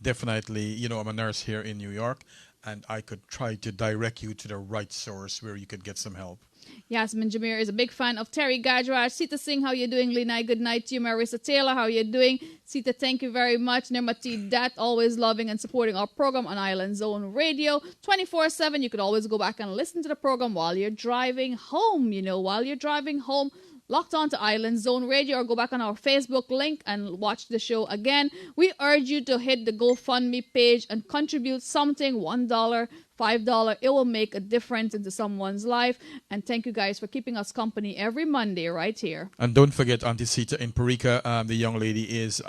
Definitely, you know, I'm a nurse here in New York, and I could try to direct you to the right source where you could get some help. Yasmin Jameer is a big fan of Terry Gajraj. Sita Singh, how you doing? Linai, good night to you. Marissa Taylor, how you doing? Sita, thank you very much. Nirmati Dat, always loving and supporting our program on Island Zone Radio 24/7. You could always go back and listen to the program while you're driving home. You know, while you're driving home, locked on to Island Zone Radio, or go back on our Facebook link and watch the show again. We urge you to hit the GoFundMe page and contribute something, $1, $5. It will make a difference into someone's life. And thank you guys for keeping us company every Monday right here. And don't forget Auntie Sita in Parika. The young lady is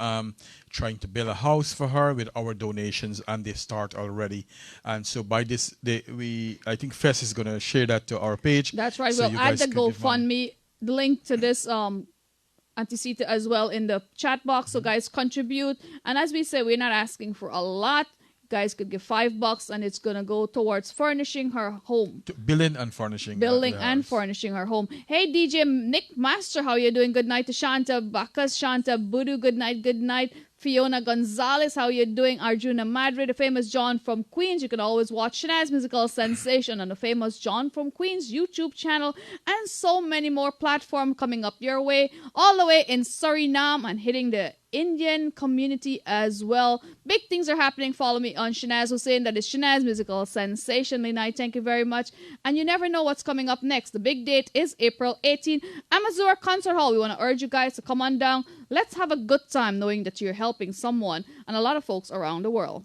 trying to build a house for her with our donations, and they start already. And so by this, I think Fess is going to share that to our page. That's right. So we'll add the GoFundMe link to this Auntie Sita as well in the chat box. So guys, contribute. And as we say, we're not asking for a lot. Guys could give $5 and it's gonna go towards furnishing her home. Building and furnishing. Furnishing her home. Hey DJ Nick Master, how you doing? Good night to Shanta Bakas, Shanta Budu, good night, good night. Fiona Gonzalez, how you doing? Arjuna Madrid, the famous John from Queens. You can always watch Shanaz Musical Sensation on the famous John from Queens YouTube channel, and so many more platforms coming up your way, all the way in Suriname and hitting the Indian community as well. Big things are happening. Follow me on Shanaz Hussain. That is Shanaz Musical Sensation. Night. Thank you very much. And you never know what's coming up next. The big date is April 18. Amazura Concert Hall. We want to urge you guys to come on down. Let's have a good time knowing that you're helping someone and a lot of folks around the world.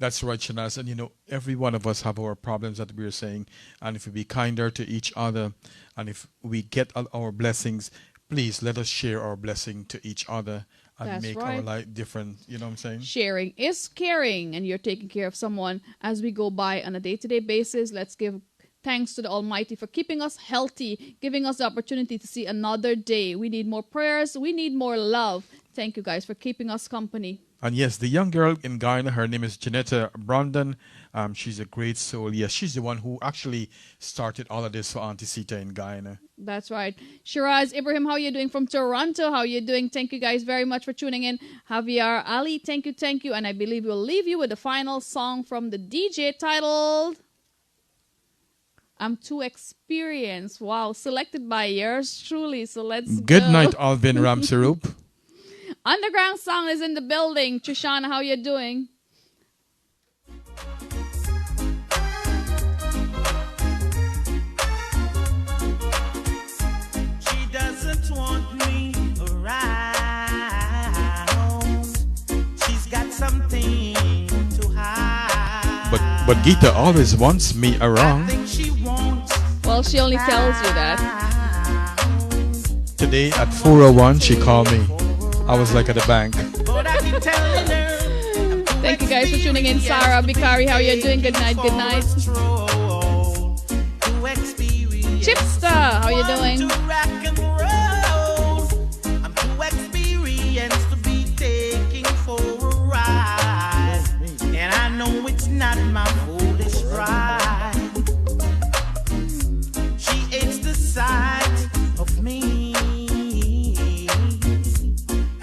That's right, Shanaz. And you know, every one of us have our problems that we're saying. And if we be kinder to each other, and if we get our blessings, please let us share our blessing to each other and That's make right. our life different. You know what I'm saying? Sharing is caring, and you're taking care of someone as we go by on a day-to-day basis. Let's give thanks to the Almighty for keeping us healthy, giving us the opportunity to see another day. We need more prayers. We need more love. Thank you guys for keeping us company. And yes, the young girl in Guyana, her name is Janetta Brandon. She's a great soul. Yes, she's the one who actually started all of this for Auntie Sita in Guyana. That's right. Shiraz Ibrahim, how are you doing from Toronto? How are you doing? Thank you guys very much for tuning in. Javier Ali, thank you. And I believe we'll leave you with the final song from the DJ titled I'm Too Experienced. Wow, selected by yours truly. So let's Good go. night, Alvin Ramsarup. Underground Sound is in the building. Trishana, how you doing? She doesn't want me around. She's got something to hide. But Geeta always wants me around. Well, she only tells you that. Today at 4:01, she called me. I was like at the bank. Thank you guys for tuning in. Sarah Bikari, how you doing? Good night. Chipster, how you doing? I'm too experienced to be taking for a ride. And I know it's not my foolish pride. She hates the sight of me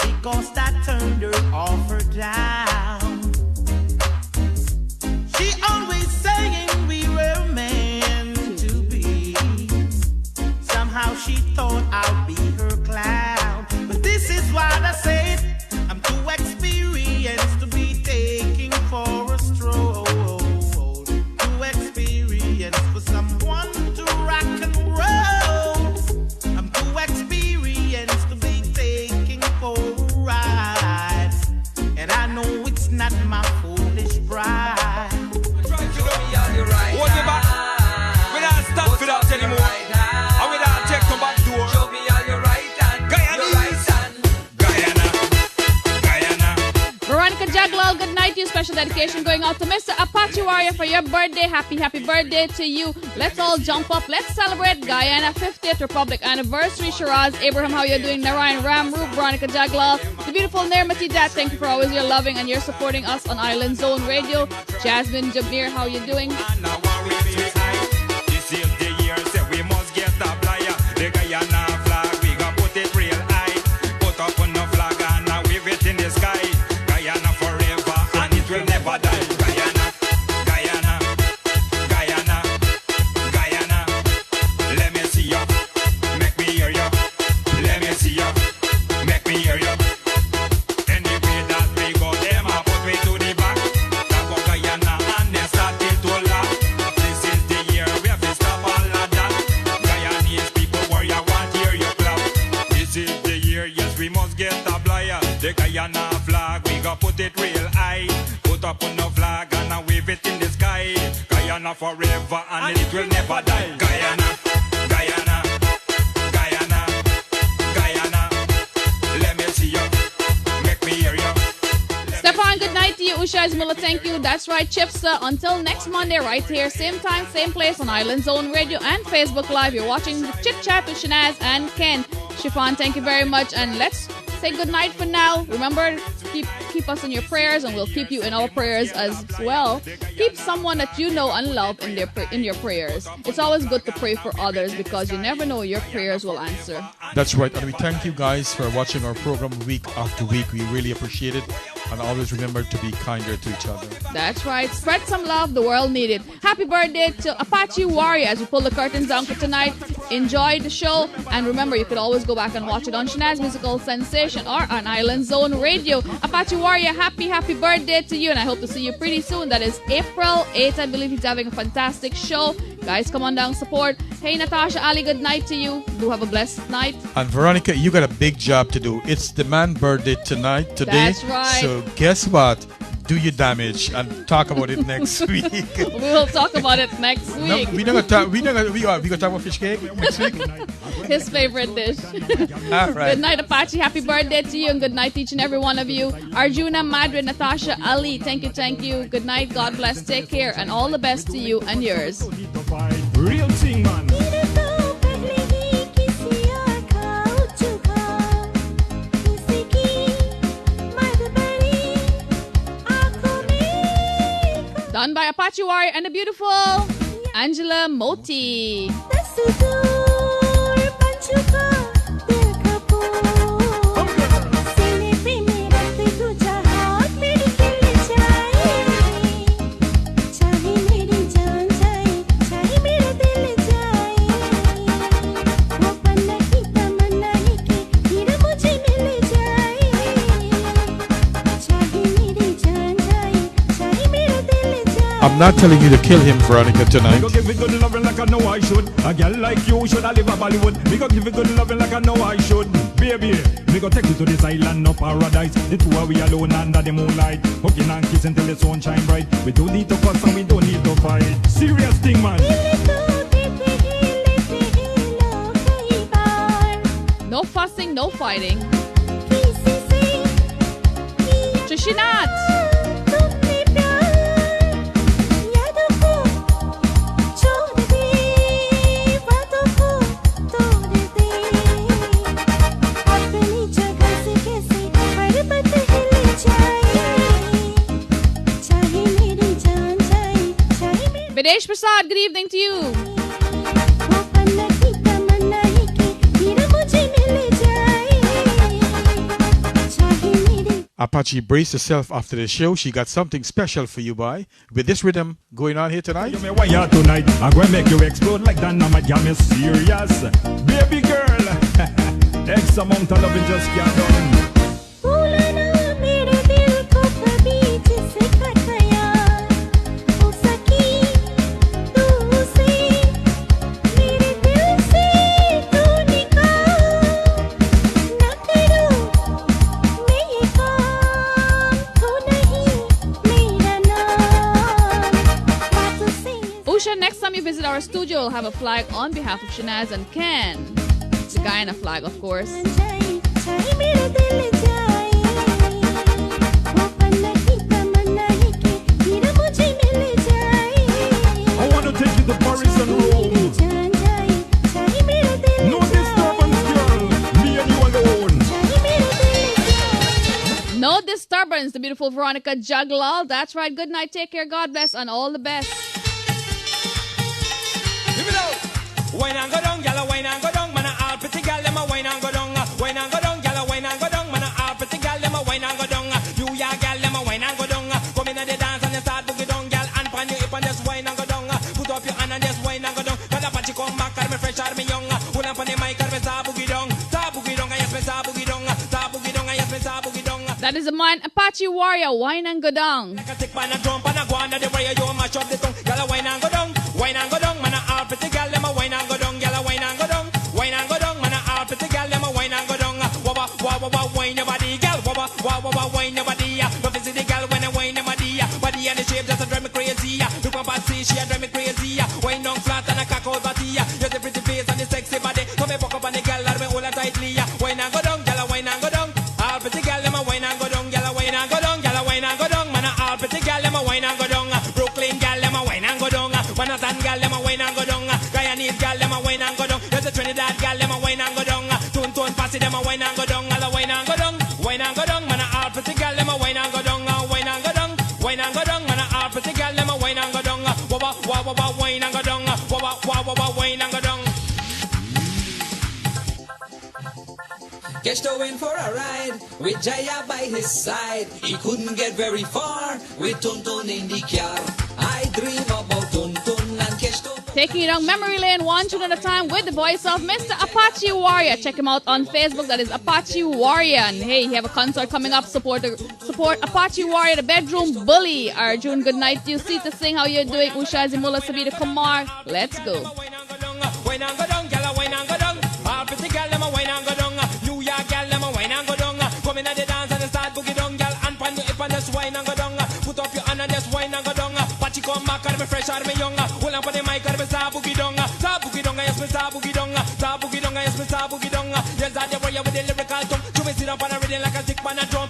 because I turned her off or down. She always saying we were meant to be. Somehow she thought I'd be her clown. But this is what I said. I'm too experienced to be taking for a stroll. Too experienced for someone to rock and roll. I'm too experienced to be taking for a ride. And I know it's not my foolish pride. Hold me back. We don't stop for that anymore. And we don't take no back door. Show me all your right hand. Guyana. Veronica Jaglal, good night to you. Special dedication going out to Mr. Apache Warrior for your birthday. Happy birthday to you. Let's all jump up. Let's celebrate Guyana 50th Republic anniversary. Shiraz Abraham, how you doing? Narayan Ramroop, Veronica Jaglal, the beautiful Nirmati Dat, thank you for always your loving and your supporting us on Island Zone Radio. Jasmine Jabir, how you doing? This is the year, say we must get a flyer. The Guyana flag, we gon' put it real high. Put up on the flag and wave it in the sky. Guyana forever and it will never die. Guyana. Let me see ya, make me hear ya. Let me see ya, make me hear ya. Anyway that we go, them a put me to the back. That go Guyana and they started to laugh. This is the year we have to stop all of that. Guyanese people, where you want hear you clap. This is the year, yes, we must get a flyer. The Guyana flag, we gon' put it real high. Put up on the flag and wave it in the sky. Guyana forever and it will never die. Guyana. Let me see you, make me hear you. Stefan, good night to you. Usha Ismula, thank you. That's right, Chipster. Until next Monday, right here, same time, same place on Island Zone Radio and Facebook Live. You're watching the Chit Chat with Shanaz and Ken. Chiffon, thank you very much. And let's say good night for now. Remember, keep us in your prayers, and we'll keep you in our prayers as well. Keep someone that you know and love in your prayers. It's always good to pray for others because you never know your prayers will answer. That's right. And we thank you guys for watching our program week after week. We really appreciate it. And always remember to be kinder to each other. That's right. Spread some love. The world needs it. Happy birthday to Apache Warrior as we pull the curtains down for tonight. enjoyed the show. And remember, you could always go back and watch it on Shanaz Musical Sensation or on Island Zone Radio. Apache Warrior, happy birthday to you, and I hope to see you pretty soon. That is April 8th. I believe he's having a fantastic show. Guys, come on down, support. Hey, Natasha, Ali, good night to you. Do have a blessed night. And Veronica, you got a big job to do. It's the man's birthday today. That's right. So guess what? Do your damage and talk about it next week. We will talk about it next week. No, we're not gonna talk about fish cake next week. His favorite dish. All right. Good night, Apache. Happy birthday to you, and good night to each and every one of you. Arjuna, Madrid, Natasha, Ali, thank you. Good night. God bless. Take care, and all the best to you and yours. Real thing, man. Done by Apache Warrior and the beautiful Angela Moti. I'm not telling you to kill him, Veronica, tonight. Me go give it good loving like I know I should. A girl like you should I live a Bollywood. Me go give it good loving like I know I should. Baby, me go take you to this island of paradise. The two are we alone under the moonlight, hugging and kissing till the sun shine bright. We don't need to fuss and we don't need to fight. Serious thing, man. No fussing, no fighting. Trishinath. Videsh Prasad, good evening to you. Apache, brace yourself after the show. She got something special for you, boy. With this rhythm going on here tonight. You may wire tonight. I'm going to make you explode like dynamite. Yeah, me serious. Baby girl. X amount of loving just can't done. Next time you visit our studio, we'll have a flag on behalf of Shanaz and Ken. The Guyana flag, of course. I want to take you to Paris and Rome. No disturbance, girl. Me and you alone. No disturbance, the beautiful Veronica Juglal. That's right. Good night, take care, God bless, and all the best. Wine and go down, gyal, wine and go down, man, all pretty gyal, them a wine and go down, wine and go down, gyal, wine and go down, man, all pretty gyal, them a wine and go down, you ya gyal, them a wine and go down, come in and they dance and you start boogie down, gyal, and pan your hip and just wine and go down, put up your hand and just wine and go down, cause Apache come back, and me fresh and me young, hold up on the mic and me start boogie down, and yes me start boogie down, and yes me start boogie down. That is a man, Apache Warrior, wine and go down. Like a tick man a drum and a go under the wire, you mash up the tongue, gyal, wine and go down, man, all pretty gyal, them a wine and go down, gyal, wine and go down, man, all pretty gyal, them a wine and go down, wah, wine your body, gyal, wah, wine your body, don't visit the gyal when I wine your body and the shape just a drive me crazy, look up and see, she a drive me crazy, wine down flat and a cock out body, you the pretty face and the sexy body, so me fuck up on the gyal, and me hold her tightly, wine and go down, gyal, wine and go down, all pretty gyal, them a wine and go down, gyal, wine and go down, gyal, wine and go down, man, all pretty gyal, them a wine and go down, Brooklyn gyal, them a wine and go down, Manhattan gyal, them a wine and go down, Guyanese gyal, them a wine and go down, there's a Trinidad gyal, them a wine and go down, Tune Passy, them a wine and go down, all a wine and go down, man, all pretty gyal, them a wine and go down, wine and go down, man, all pretty gyal, them a wine and go down, wah, wine and go down, wah, wine and go down. Kesto went for a ride with Jaya by his side. He couldn't get very far with Tuntun in the car. I dream about Tuntun and Kesto. taking you down memory lane one tune at a time with the voice of Mr. Apache Warrior. Check him out on Facebook. That is Apache Warrior. And hey, he have a concert coming up. Support Apache Warrior, the bedroom bully. Arjun, good night to you. See to sing. How you doing? Usha Zimula Sabita Kumar. Let's go. Wine and go down, gyal, wine and go down. All pretty gyal, them a wine and go down. New York gyal, them a wine and go down. Come in at the dance and start boogie down, gyal. And pan your hip and just wine and go down. Put up your hand and just wine and go down. Patchy come back and me fresh and me young. Hold on for the mic and me start boogie down. Start boogie down, yes me start boogie down. Start boogie down, yes me start boogie down. Yes, that the warrior with the lyrical tongue. To me sit up on a rhythm like a stick man and drum.